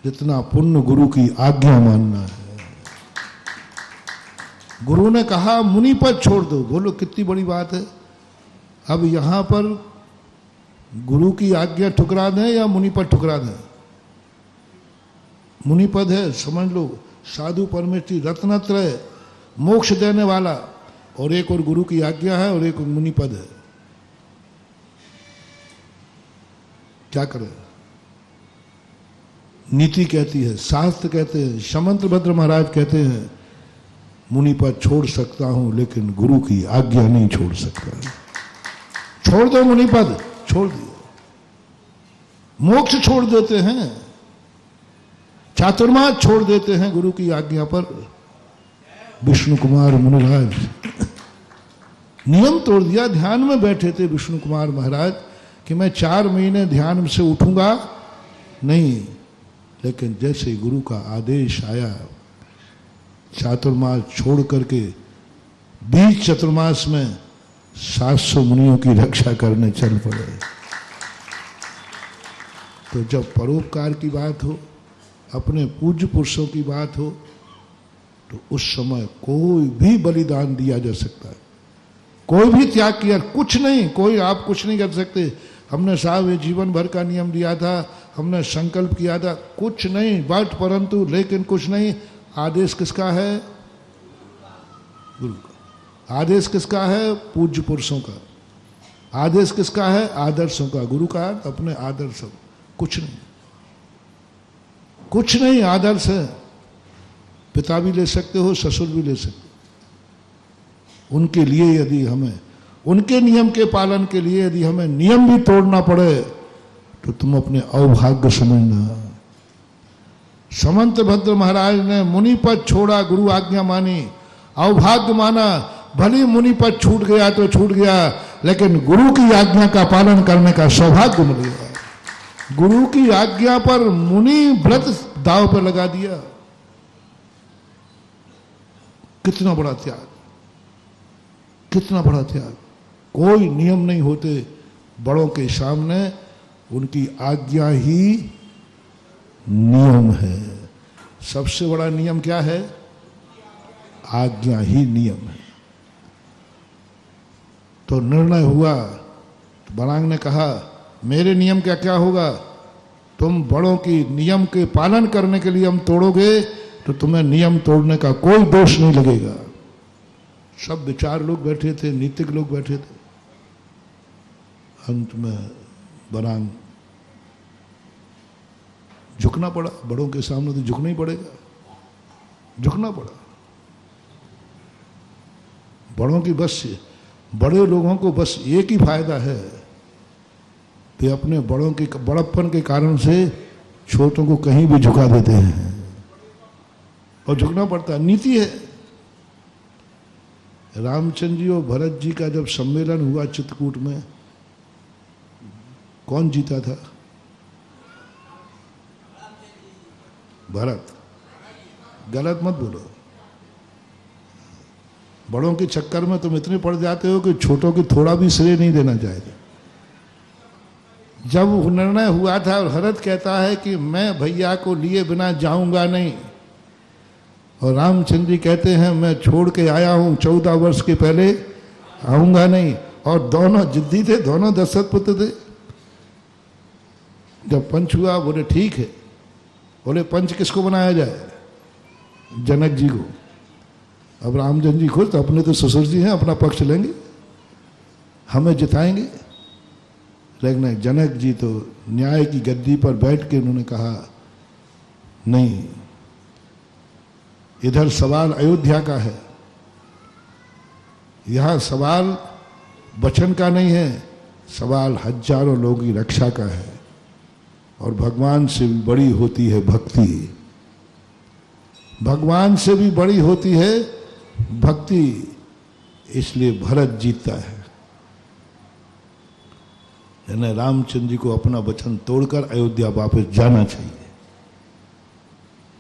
S3: जितना पुण्य गुरु की आज्ञा मानना है। गुरु ने कहा मुनि पद छोड़ दो, बोलो कितनी बड़ी बात है। अब यहां पर गुरु की आज्ञा ठुकरा दें या मुनि पद ठुकरा दें? मुनि पद है, समझ लो, साधु परमेष्ठी रत्नत्रय मोक्ष देने वाला, और एक और गुरु की आज्ञा है और एक और मुनि पद है। क्या करें? नीति कहती है, शास्त्र कहते हैं, समंत भद्र महाराज कहते हैं मुनि पद छोड़ सकता हूं लेकिन गुरु की आज्ञा नहीं छोड़ सकता। छोड़ दो मुनि पद, छोड़ दिया। मोक्ष छोड़ देते हैं, चातुर्मास छोड़ देते हैं गुरु की आज्ञा पर। विष्णु कुमार मुनिराज नियम तोड़ दिया। ध्यान में बैठे थे विष्णु कुमार महाराज कि मैं 4 महीने ध्यान से उठूंगा नहीं, लेकिन जैसे गुरु का आदेश आया, चातुर्मास छोड़ करके 20 चतुर्मास में 700 मुनियों की रक्षा करने चल पड़े। तो जब परोपकार की बात हो, अपने पूज्य पुरुषों की बात हो, तो उस समय कोई भी बलिदान दिया जा सकता है, कोई भी त्याग किया, कुछ नहीं, कोई आप कुछ नहीं कर सकते। हमने साहब ये जीवन भर का नियम दिया था, हमने संकल्प किया था, कुछ नहीं, बट परंतु लेकिन कुछ नहीं। आदेश किसका है? गुरु का। आदेश किसका है? पूज्य पुरुषों का। आदेश किसका है? आदर्शों का। गुरु का अपने आदर्शों, कुछ नहीं, कुछ नहीं। आदर्श है, पिता भी ले सकते हो, ससुर भी ले सकते हो। उनके लिए यदि हमें, उनके नियम के पालन के लिए यदि हमें नियम भी तोड़ना पड़े तो तुम अपने अभाग्य समझना। समंत भद्र महाराज ने मुनि पद छोड़ा, गुरु आज्ञा मानी, अभाग्य माना। भले मुनि पद छूट गया तो छूट गया, लेकिन गुरु की आज्ञा का पालन करने का सौभाग्य मिल गया। गुरु की आज्ञा पर मुनि व्रत दांव पर लगा दिया। कितना बड़ा त्याग, कितना बड़ा त्याग। कोई नियम नहीं होते बड़ों के सामने, उनकी आज्ञा ही नियम है। सबसे बड़ा नियम क्या है? आज्ञा ही नियम है। तो निर्णय हुआ, तो बरांग ने कहा मेरे नियम क्या क्या होगा? तुम बड़ों की नियम के पालन करने के लिए हम तोड़ोगे तो तुम्हें नियम तोड़ने का कोई दोष नहीं लगेगा। सब विचार लोग बैठे थे, नीतिक लोग बैठे थे। अंत में बरांग झुकना पड़ा। बड़ों के सामने तो झुकना ही पड़ेगा, झुकना पड़ा। बड़ों की बस, बड़े लोगों को बस एक ही फायदा है कि अपने बड़ों के बड़प्पन के कारण से छोटों को कहीं भी झुका देते हैं, और झुकना पड़ता है, नीति है। रामचंद्र जी और भरत जी का जब सम्मेलन हुआ चित्रकूट में, कौन जीता था? भरत। गलत मत बोलो। बड़ों के चक्कर में तुम इतने पड़ जाते हो कि छोटों की थोड़ा भी श्रेय नहीं देना चाहिए। जब निर्णय हुआ था और भरत कहता है कि मैं भैया को लिए बिना जाऊंगा नहीं, और रामचंद्र जी कहते हैं मैं छोड़ के आया हूं 14 वर्ष के पहले, आऊंगा नहीं। और दोनों जिद्दी थे, दोनों दशरथ पुत्र थे। जब पंच हुआ बोले ठीक है। बोले पंच किसको बनाया जाए? जनक जी को। अब रामचंद्र जी खुश, तो अपने तो ससुर जी हैं, अपना पक्ष लेंगे, हमें जिताएंगे। लेकिन जनक जी तो न्याय की गद्दी पर बैठ के उन्होंने कहा नहीं, इधर सवाल अयोध्या का है, यहां सवाल वचन का नहीं है, सवाल हजारों लोगों की रक्षा का है। और भगवान से भी बड़ी होती है भक्ति, भगवान से भी बड़ी होती है भक्ति, इसलिए भरत जीतता है। यानी रामचंद्र जी को अपना वचन तोड़कर अयोध्या वापस जाना चाहिए।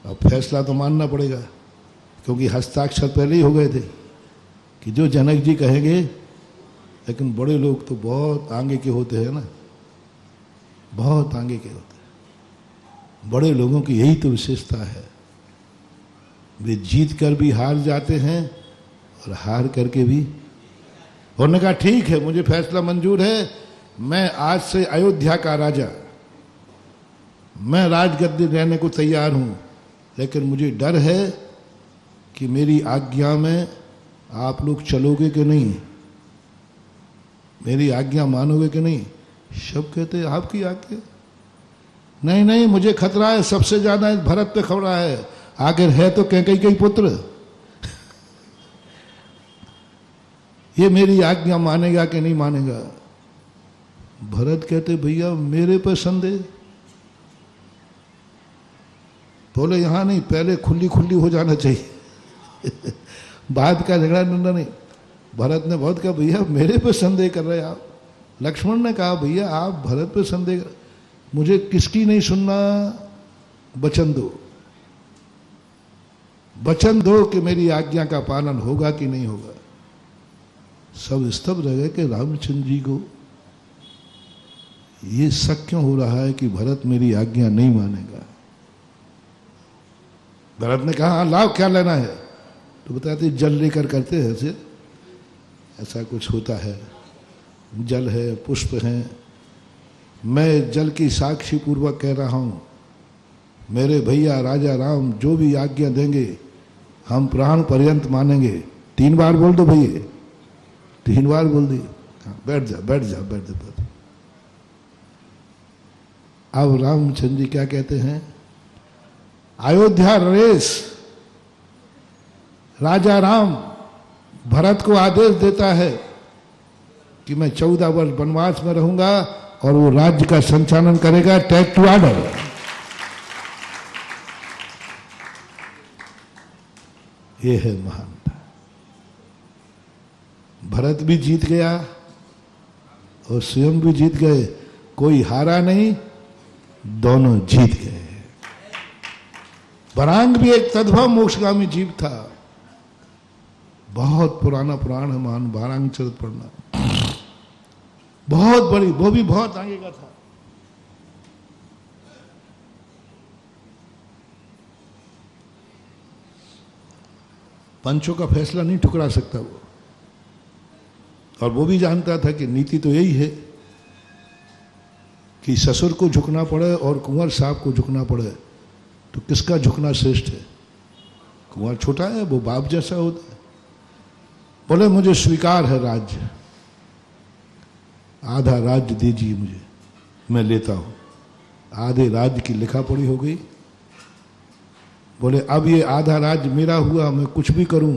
S3: अब फैसला तो मानना पड़ेगा, क्योंकि हस्ताक्षर पहले ही हो गए थे कि जो जनक जी कहेंगे। लेकिन बड़े लोग तो बहुत आगे के होते हैं ना, बहुत आगे के होते हैं। बड़े लोगों की यही तो विशेषता है, वे जीत कर भी हार जाते हैं और हार करके भी। उन्होंने कहा ठीक है, मुझे फैसला मंजूर है, मैं आज से अयोध्या का राजा, मैं राजगद्दी रहने को तैयार हूं, लेकिन मुझे डर है कि मेरी आज्ञा में आप लोग चलोगे कि नहीं, मेरी आज्ञा मानोगे कि नहीं। सब कहते आपकी आज्ञा, नहीं नहीं मुझे खतरा है, सबसे ज्यादा भरत पे खतरा है, आखिर है तो कैकेयी पुत्र, ये मेरी आज्ञा मानेगा कि नहीं मानेगा। भरत कहते भैया मेरे पर संदेह, बोले यहां नहीं, पहले खुली खुली हो जाना चाहिए बाद का झगड़ा डंडा नहीं। भरत ने बहुत कहा भैया मेरे पे संदेह कर रहे आप। लक्ष्मण ने कहा भैया आप भरत पे संदेह कर, मुझे किसकी नहीं सुनना, वचन दो, वचन दो कि मेरी आज्ञा का पालन होगा कि नहीं होगा। सब स्तब्ध रह गए कि रामचंद्र जी को ये शक क्यों हो रहा है कि भरत मेरी आज्ञा नहीं मानेगा। भरत ने कहा लाओ क्या लेना है, तो बताते जल लेकर करते हैं ऐसे, ऐसा कुछ होता है, जल है, पुष्प हैं, मैं जल की साक्षी पूर्वक कह रहा हूं, मेरे भैया राजा राम जो भी आज्ञा देंगे हम प्राण पर्यंत मानेंगे। 3 बार बोल दो भैया, 3 बार बोल दिए, बैठ जा बैठ जा बैठ जा। अब रामचंद्र जी क्या कहते हैं, अयोध्या नरेश राजा राम भरत को आदेश देता है कि मैं 14 वर्ष वनवास में रहूंगा और वो राज्य का संचालन करेगा, टेक टू ऑर्डर। ये है महानता। भरत भी जीत गया और स्वयं भी जीत गए, कोई हारा नहीं, दोनों जीत गए। बरांग भी एक तद्भव मोक्षगामी जीव था, बहुत पुराना पुराण है महान बरांग चरित पढ़ना, बहुत बड़ी, वो भी बहुत आगे का था। पंचों का फैसला नहीं ठुकरा सकता वो, और वो भी जानता था कि नीति तो यही है कि ससुर को झुकना पड़े और कुंवर साहब को झुकना पड़े, तो किसका झुकना श्रेष्ठ है। कुंवर छोटा है, वो बाप जैसा होता है। बोले मुझे स्वीकार है राज्य, आधा राज्य दीजिए मुझे, मैं लेता हूं। आधे राज्य की लिखा पड़ी हो गई। बोले अब ये आधा राज्य मेरा हुआ, मैं कुछ भी करूं।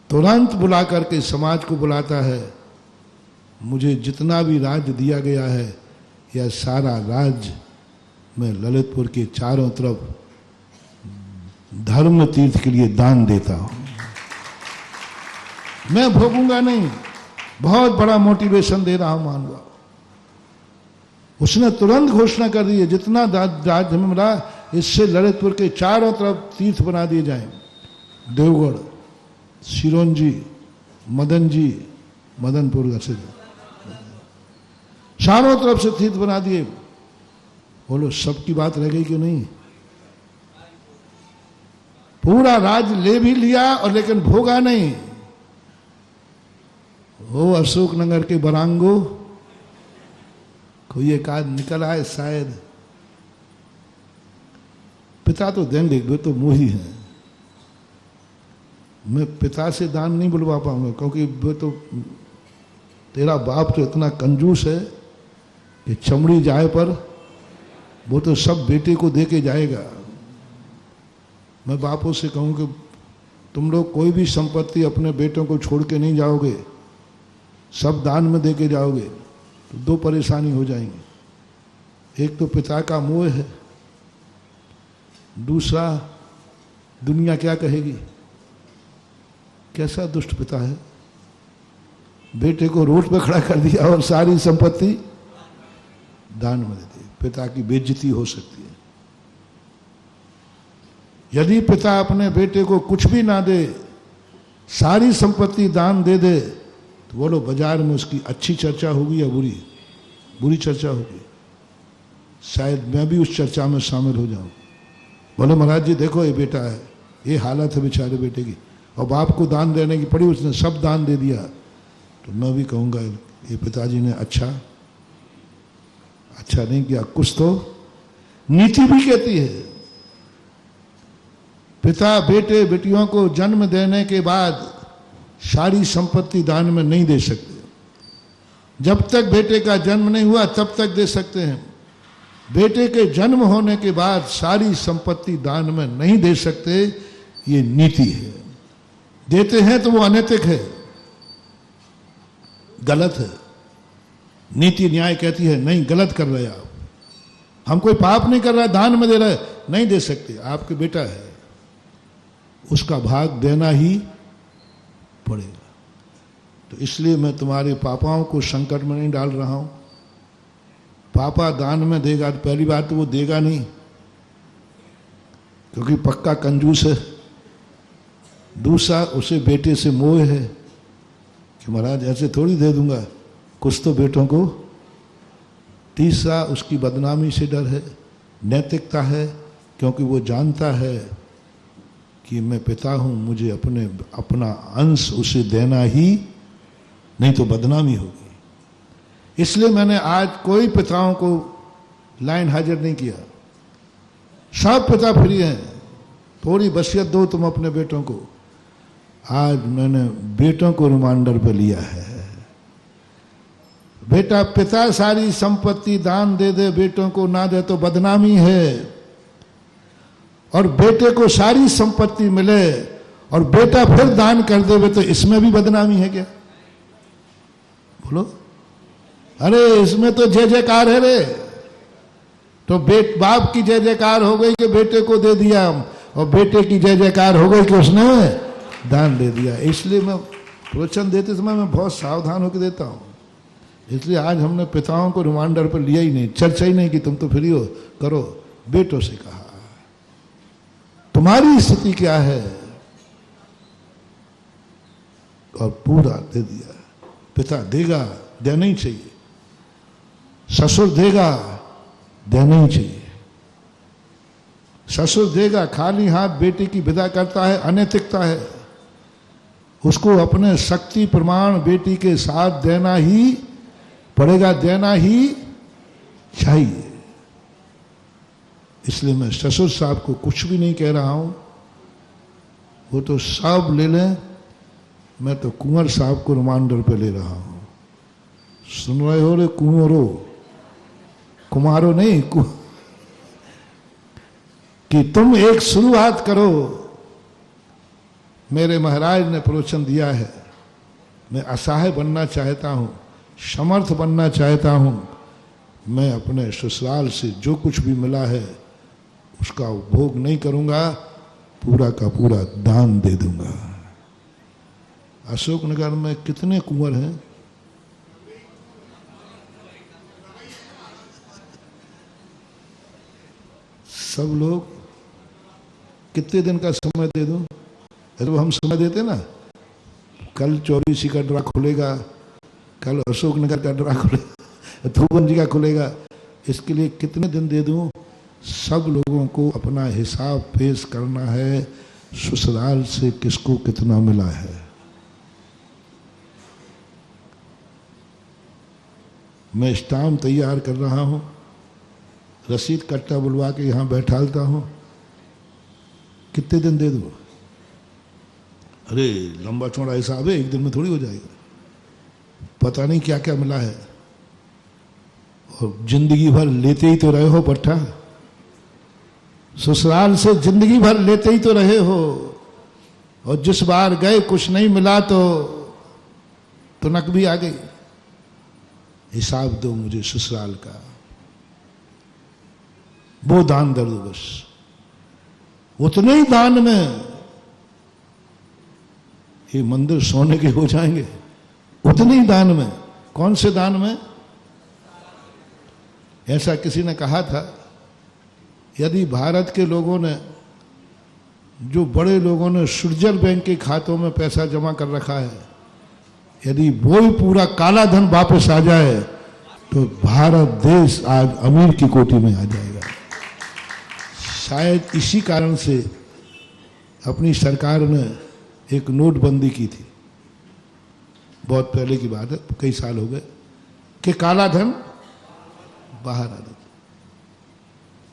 S3: तुरंत बुला करके समाज को बुलाता है, मुझे जितना भी राज्य दिया गया है यह सारा राज्य मैं ललितपुर के चारों तरफ धर्म तीर्थ के लिए दान देता हूं, मैं भोगूंगा नहीं। बहुत बड़ा मोटिवेशन दे रहा हूं मानवा। उसने तुरंत घोषणा कर दी है जितना राज्य में मिला इससे ललितपुर के चारों तरफ तीर्थ बना दिए जाएं। देवगढ़, सिरोंजी, मदन जी, मदनपुर से चारों तरफ से तीर्थ बना दिए। बोलो सबकी बात रह गई क्यों नहीं। पूरा राज्य ले भी लिया और लेकिन भोगा नहीं। वो अशोकनगर के बरांगो कोई एक आज निकल आए शायद, पिता तो देंगे, वे तो मोही हैं। मैं पिता से दान नहीं बुलवा पाऊंगा क्योंकि वे तो, तेरा बाप तो इतना कंजूस है कि चमड़ी जाए पर वो तो सब बेटे को दे के जाएगा। मैं बापों से कहूँ कि तुम लोग कोई भी संपत्ति अपने बेटों को छोड़ के नहीं जाओगे, सब दान में दे के जाओगे, तो दो परेशानी हो जाएंगी। एक तो पिता का मोह है, दूसरा दुनिया क्या कहेगी, कैसा दुष्ट पिता है, बेटे को रोड पे खड़ा कर दिया और सारी संपत्ति दान में दे दी। पिता की बेइज्जती हो सकती है। यदि पिता अपने बेटे को कुछ भी ना दे, सारी संपत्ति दान दे दे, तो बोलो बाजार में उसकी अच्छी चर्चा होगी या बुरी? बुरी चर्चा होगी। शायद मैं भी उस चर्चा में शामिल हो जाऊं। बोले महाराज जी देखो ये बेटा है, ये हालत है बेचारे बेटे की, और बाप को दान देने की पड़ी, उसने सब दान दे दिया। तो मैं भी कहूँगा ये पिताजी ने अच्छा नहीं किया। कुछ तो नीति भी कहती है, पिता बेटे बेटियों को जन्म देने के बाद सारी संपत्ति दान में नहीं दे सकते। जब तक बेटे का जन्म नहीं हुआ तब तक दे सकते हैं। बेटे के जन्म होने के बाद सारी संपत्ति दान में नहीं दे सकते, ये नीति है। देते हैं तो वो अनैतिक है, गलत है। नीति न्याय कहती है नहीं, गलत कर रहे आप, हम कोई पाप नहीं कर रहा, दान में दे रहे, नहीं दे सकते। आपके बेटा है, उसका भाग देना ही पड़ेगा। तो इसलिए मैं तुम्हारे पापाओं को संकट में नहीं डाल रहा हूं। पापा दान में देगा, पहली बात तो वो देगा नहीं, क्योंकि पक्का कंजूस है। दूसरा, उसे बेटे से मोह है कि महाराज ऐसे थोड़ी दे दूंगा, कुछ तो बेटों को। तीसरा, उसकी बदनामी से डर है, नैतिकता है, क्योंकि वो जानता है कि मैं पिता हूं, मुझे अपना अंश उसे देना ही, नहीं तो बदनामी होगी। इसलिए मैंने आज कोई पिताओं को लाइन हाजिर नहीं किया। सब पिता फ्री हैं, थोड़ी वसीयत दो तुम अपने बेटों को। आज मैंने बेटों को रिमांडर पे लिया है। बेटा, पिता सारी संपत्ति दान दे दे, बेटों को ना दे तो बदनामी है। और बेटे को सारी संपत्ति मिले और बेटा फिर दान कर दे, तो इसमें भी बदनामी है क्या? बोलो। अरे इसमें तो जय जयकार है रे। तो बाप की जय जयकार हो गई कि बेटे को दे दिया, और बेटे की जय जयकार हो गई कि उसने दान दे दिया। इसलिए मैं प्रवचन देते समय मैं बहुत सावधान होकर देता हूं। इसलिए आज हमने पिताओं को रिमांडर पर लिया ही नहीं, चर्चा ही नहीं कि तुम तो फ्री हो, करो। बेटों से कहा तुम्हारी स्थिति क्या है, और पूरा दे दिया। पिता देगा, देना ही चाहिए। ससुर देगा, देना ही चाहिए। ससुर देगा, खाली हाथ बेटी की विदा करता है, अनैतिकता है। उसको अपने शक्ति प्रमाण बेटी के साथ देना ही पड़ेगा, देना ही चाहिए। इसलिए मैं ससुर साहब को कुछ भी नहीं कह रहा हूं, वो तो सब ले लें, मैं तो कुंवर साहब को रिमांडर पे ले रहा हूं। सुन रहे हो रे कुंवरो, कुमारो नहीं कि तुम एक शुरुआत करो। मेरे महाराज ने प्रवचन दिया है, मैं असहाय बनना चाहता हूं, समर्थ बनना चाहता हूं। मैं अपने ससुराल से जो कुछ भी मिला है उसका उपभोग नहीं करूंगा, पूरा का पूरा दान दे दूंगा। अशोकनगर में कितने कुंवर हैं? सब लोग। कितने दिन का समय दे दूं? तो हम समय देते ना, कल 24 का ड्रा खुलेगा, कल अशोकनगर का ड्रा खुलेगा, धुवन जी का खुलेगा। इसके लिए कितने दिन दे दूं? सब लोगों को अपना हिसाब पेश करना है, ससुराल से किसको कितना मिला है। मैं स्टाम्प तैयार कर रहा हूं, रसीद कट्टा बुलवा के यहां बैठालता हूं। कितने दिन दे दूं? अरे लंबा चौड़ा हिसाब है, एक दिन में थोड़ी हो जाएगा। पता नहीं क्या क्या मिला है, और जिंदगी भर लेते ही तो रहे हो पट्टा। ससुराल से जिंदगी भर लेते ही तो रहे हो, और जिस बार गए कुछ नहीं मिला तो नक भी आ गई। हिसाब दो मुझे ससुराल का, वो दान दे दो बस। उतने ही दान में ये मंदिर सोने के हो जाएंगे, उतने ही दान में। कौन से दान में? ऐसा किसी ने कहा था, यदि भारत के लोगों ने, जो बड़े लोगों ने स्विट्जरलैंड बैंक के खातों में पैसा जमा कर रखा है, यदि वो ही पूरा काला धन वापस आ जाए तो भारत देश आज अमीर की कोटि में आ जाएगा। शायद इसी कारण से अपनी सरकार ने एक नोटबंदी की थी, बहुत पहले की बात है, कई साल हो गए, कि काला धन बाहर आ जाता।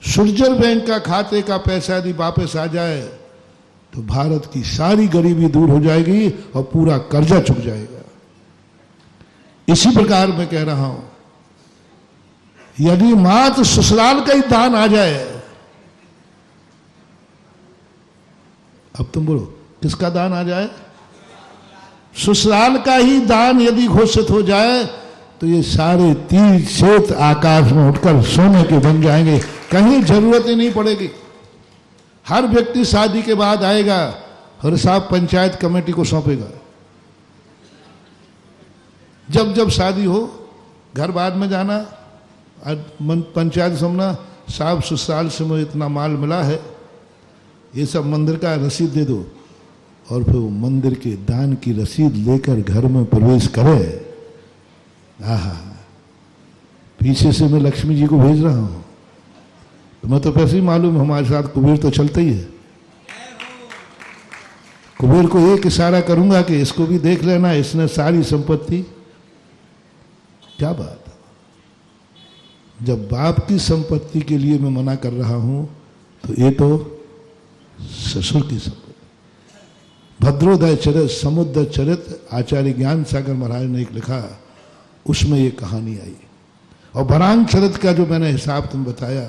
S3: स्विट्जरलैंड बैंक का खाते का पैसा यदि वापस आ जाए तो भारत की सारी गरीबी दूर हो जाएगी और पूरा कर्जा चुक जाएगा। इसी प्रकार मैं कह रहा हूं, यदि मात्र ससुराल का ही दान आ जाए, अब तुम बोलो किसका दान आ जाए? ससुराल का ही दान यदि घोषित हो जाए तो ये सारे तीर क्षेत्र आकाश में उठकर सोने के बन जाएंगे, कहीं जरूरत ही नहीं पड़ेगी। हर व्यक्ति शादी के बाद आएगा और साहब पंचायत कमेटी को सौंपेगा। जब जब शादी हो, घर बाद में जाना, पंचायत समझना, साहब ससुराल से मुझे इतना माल मिला है, ये सब मंदिर का रसीद दे दो, और फिर वो मंदिर के दान की रसीद लेकर घर में प्रवेश करे। आहा, पीछे से मैं लक्ष्मी जी को भेज रहा हूं, तुम्हें तो पैसे ही मालूम, हमारे साथ कुबेर तो चलता ही है। कुबेर को एक इशारा करूंगा कि इसको भी देख लेना, इसने सारी संपत्ति। क्या बात, जब बाप की संपत्ति के लिए मैं मना कर रहा हूं तो ये तो ससुर की संपत्ति। भद्रोदय चरित समुद्र चरित आचार्य ज्ञान सागर महाराज ने एक लिखा, उसमें ये कहानी आई। और बरांग चरित का जो मैंने हिसाब तुम बताया,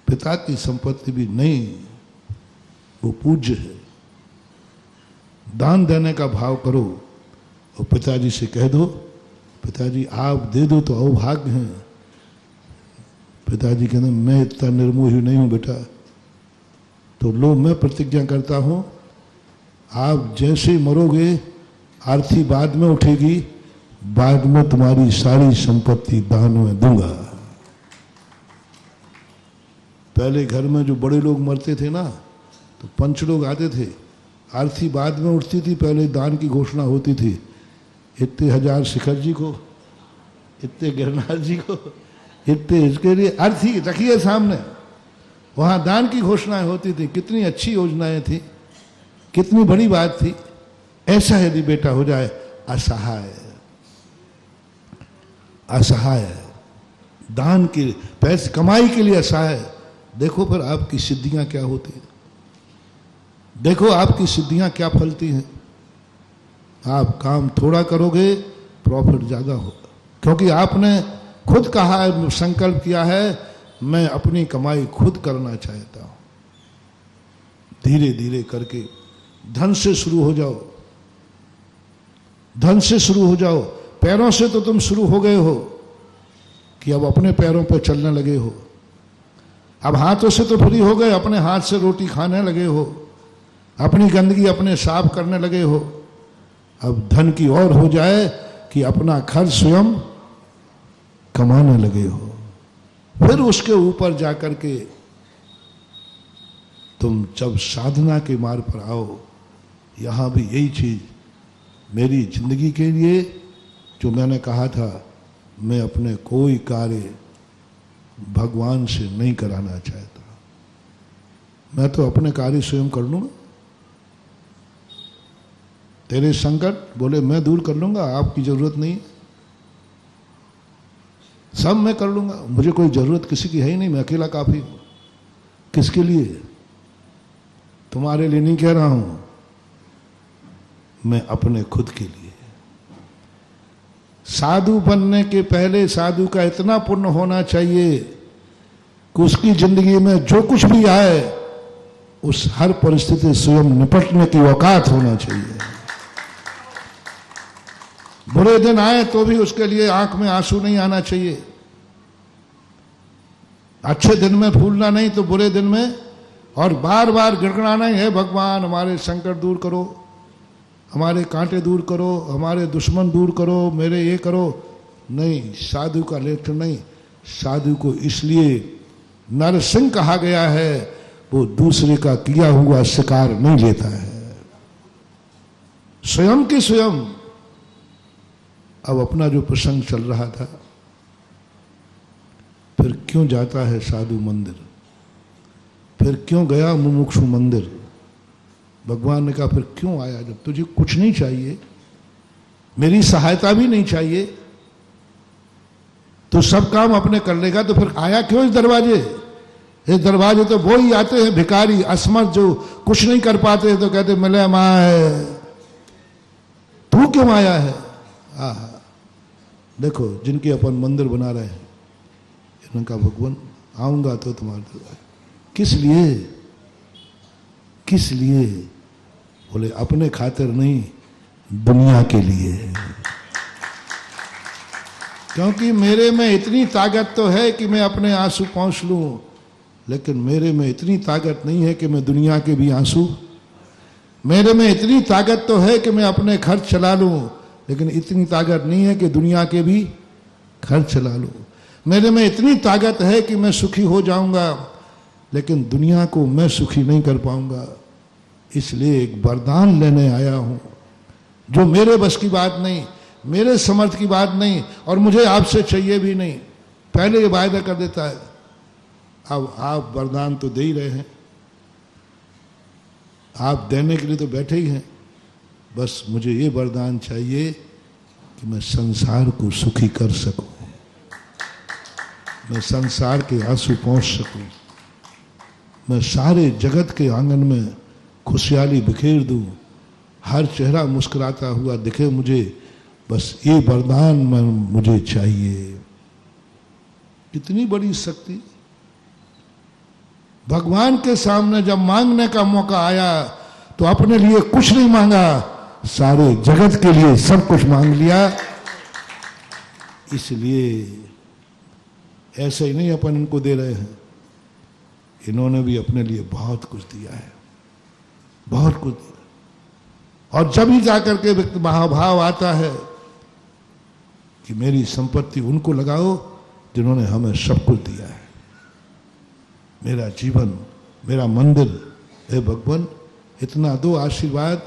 S3: पिता की संपत्ति भी नहीं, वो पूज्य है। दान देने का भाव करो और पिताजी से कह दो, पिताजी आप दे दो तो अभाग्य हैं। पिताजी कहते मैं इतना निर्मोही नहीं हूं बेटा, तो लो मैं प्रतिज्ञा करता हूं, आप जैसे ही मरोगे आरती बाद में उठेगी, बाद में तुम्हारी सारी संपत्ति दान में दूंगा। पहले घर में जो बड़े लोग मरते थे ना, तो पंच लोग आते थे, आरती बाद में उठती थी, पहले दान की घोषणा होती थी। इतने हजार शिखर जी को, इतने गिरनार जी को, इतने इसके लिए अर्थी रखिए सामने, वहां दान की घोषणाएं होती थी। कितनी अच्छी योजनाएं थी, कितनी बड़ी बात थी। ऐसा यदि बेटा हो जाए, असहाय असहाय, दान के पैसे कमाई के लिए असहाय, देखो फिर आपकी सिद्धियां क्या होती हैं, देखो आपकी सिद्धियां क्या फलती हैं। आप काम थोड़ा करोगे, प्रॉफिट ज्यादा होगा, क्योंकि आपने खुद कहा है, संकल्प किया है, मैं अपनी कमाई खुद करना चाहता हूं। धीरे धीरे करके धन से शुरू हो जाओ, धन से शुरू हो जाओ। पैरों से तो तुम शुरू हो गए हो कि अब अपने पैरों पर चलने लगे हो। अब हाथों से तो फ्री हो गए, अपने हाथ से रोटी खाने लगे हो, अपनी गंदगी अपने साफ करने लगे हो। अब धन की ओर हो जाए कि अपना खर्च स्वयं कमाने लगे हो। फिर उसके ऊपर जाकर के तुम जब साधना के मार्ग पर आओ, यहां भी यही चीज, मेरी जिंदगी के लिए जो मैंने कहा था, मैं अपने कोई कार्य भगवान से नहीं कराना चाहता, मैं तो अपने कार्य स्वयं कर लूंगा। तेरे संकट बोले मैं दूर कर लूंगा, आपकी जरूरत नहीं, सब मैं कर लूंगा, मुझे कोई जरूरत किसी की है ही नहीं, मैं अकेला काफी हूं। किसके लिए? तुम्हारे लिए नहीं कह रहा हूं, मैं अपने खुद के लिए। साधु बनने के पहले साधु का इतना पुण्य होना चाहिए कि उसकी जिंदगी में जो कुछ भी आए उस हर परिस्थिति से स्वयं निपटने की औकात होना चाहिए। बुरे दिन आए तो भी उसके लिए आंख में आंसू नहीं आना चाहिए। अच्छे दिन में फूलना नहीं तो बुरे दिन में, और बार बार गिड़गिड़ाना ही है, भगवान हमारे संकट दूर करो, हमारे कांटे दूर करो, हमारे दुश्मन दूर करो, मेरे ये करो। नहीं, साधु का लक्षण नहीं। साधु को इसलिए नरसिंह कहा गया है, वो दूसरे का किया हुआ शिकार नहीं लेता है, स्वयं के स्वयं। अब अपना जो प्रसंग चल रहा था, फिर क्यों जाता है साधु मंदिर, फिर क्यों गया मुमुक्षु मंदिर। भगवान ने कहा फिर क्यों आया, जब तुझे कुछ नहीं चाहिए, मेरी सहायता भी नहीं चाहिए, तो सब काम अपने कर लेगा, तो फिर आया क्यों इस दरवाजे। इस दरवाजे तो वो ही आते हैं भिखारी असमर्थ, जो कुछ नहीं कर पाते, तो कहते मिले माए, तू क्यों आया है। आहा, देखो जिनके अपन मंदिर बना रहे हैं, इनका भगवान आऊंगा तो तुम्हारे दरबार। किस लिए, किस लिए, बोले अपने खातिर नहीं, दुनिया के लिए। क्योंकि मेरे में इतनी ताकत तो है कि मैं अपने आंसू पहुंच लूं, लेकिन मेरे में इतनी ताकत नहीं है कि मैं दुनिया के भी आंसू, मेरे में इतनी ताकत तो है कि मैं अपने खर्च चला लूं, लेकिन इतनी ताकत नहीं है कि दुनिया के भी खर्च चला लूं। मेरे में इतनी ताकत है कि मैं सुखी हो जाऊंगा, लेकिन दुनिया को मैं सुखी नहीं कर पाऊंगा। इसलिए एक वरदान लेने आया हूं, जो मेरे बस की बात नहीं, मेरे समर्थ की बात नहीं, और मुझे आपसे चाहिए भी नहीं। पहले ये वायदा कर देता है, अब आप वरदान तो दे ही रहे हैं, आप देने के लिए तो बैठे ही हैं, बस मुझे ये वरदान चाहिए कि मैं संसार को सुखी कर सकूं, मैं संसार के आंसू पहुंच सकूं, मैं सारे जगत के आंगन में खुशहाली बिखेर दूं, हर चेहरा मुस्कुराता हुआ दिखे मुझे, बस ये वरदान मुझे चाहिए। कितनी बड़ी शक्ति। भगवान के सामने जब मांगने का मौका आया तो अपने लिए कुछ नहीं मांगा, सारे जगत के लिए सब कुछ मांग लिया। इसलिए ऐसे ही नहीं अपन इनको दे रहे हैं, इन्होंने भी अपने लिए बहुत कुछ दिया है, बहुत कुछ दिया। और जब ही जाकर के व्यक्ति महाभाव आता है कि मेरी संपत्ति उनको लगाओ जिन्होंने हमें सब कुछ दिया है, मेरा जीवन, मेरा मंदिर, हे भगवान इतना दो आशीर्वाद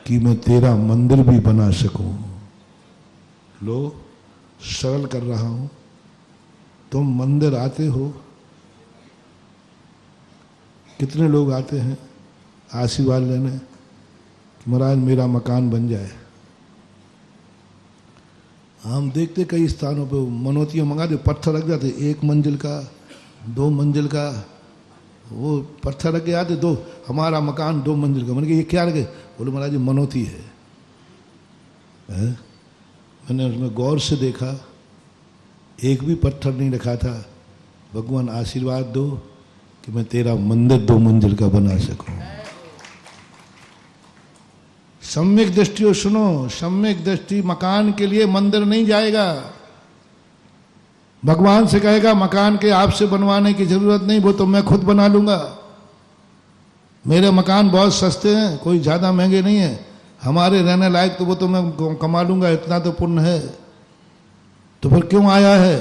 S3: कि मैं तेरा मंदिर भी बना सकूं। लो सरल कर रहा हूं, तुम मंदिर आते हो, कितने लोग आते हैं आशीर्वाद लेने कि महाराज मेरा मकान बन जाए। हम देखते कई स्थानों पे मनौतियां मंगाते, पत्थर रख जाते, 1 मंजिल का 2 मंजिल का, वो पत्थर रख के आते, दो हमारा मकान 2 मंजिल का। मैंने कहा ये क्या रखे, बोले महाराज मनौती है। मैंने उसमें गौर से देखा, एक भी पत्थर नहीं रखा था। भगवान आशीर्वाद दो कि मैं तेरा मंदिर 2 मंजिल का बना सकूं। सम्यक दृष्टि सुनो, सम्यक दृष्टि मकान के लिए मंदिर नहीं जाएगा, भगवान से कहेगा मकान के आपसे बनवाने की जरूरत नहीं, वो तो मैं खुद बना लूंगा। मेरे मकान बहुत सस्ते हैं, कोई ज्यादा महंगे नहीं है, हमारे रहने लायक, तो वो तो मैं कमा लूंगा, इतना तो पुण्य है। तो फिर क्यों आया है,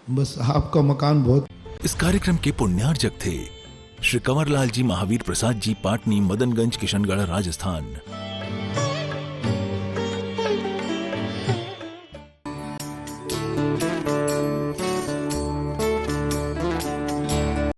S3: बस आपका मकान बहुत।
S1: इस कार्यक्रम के पुण्यार्जक थे श्री कंवरलाल जी महावीर प्रसाद जी, पाटनी, मदनगंज, किशनगढ़, राजस्थान।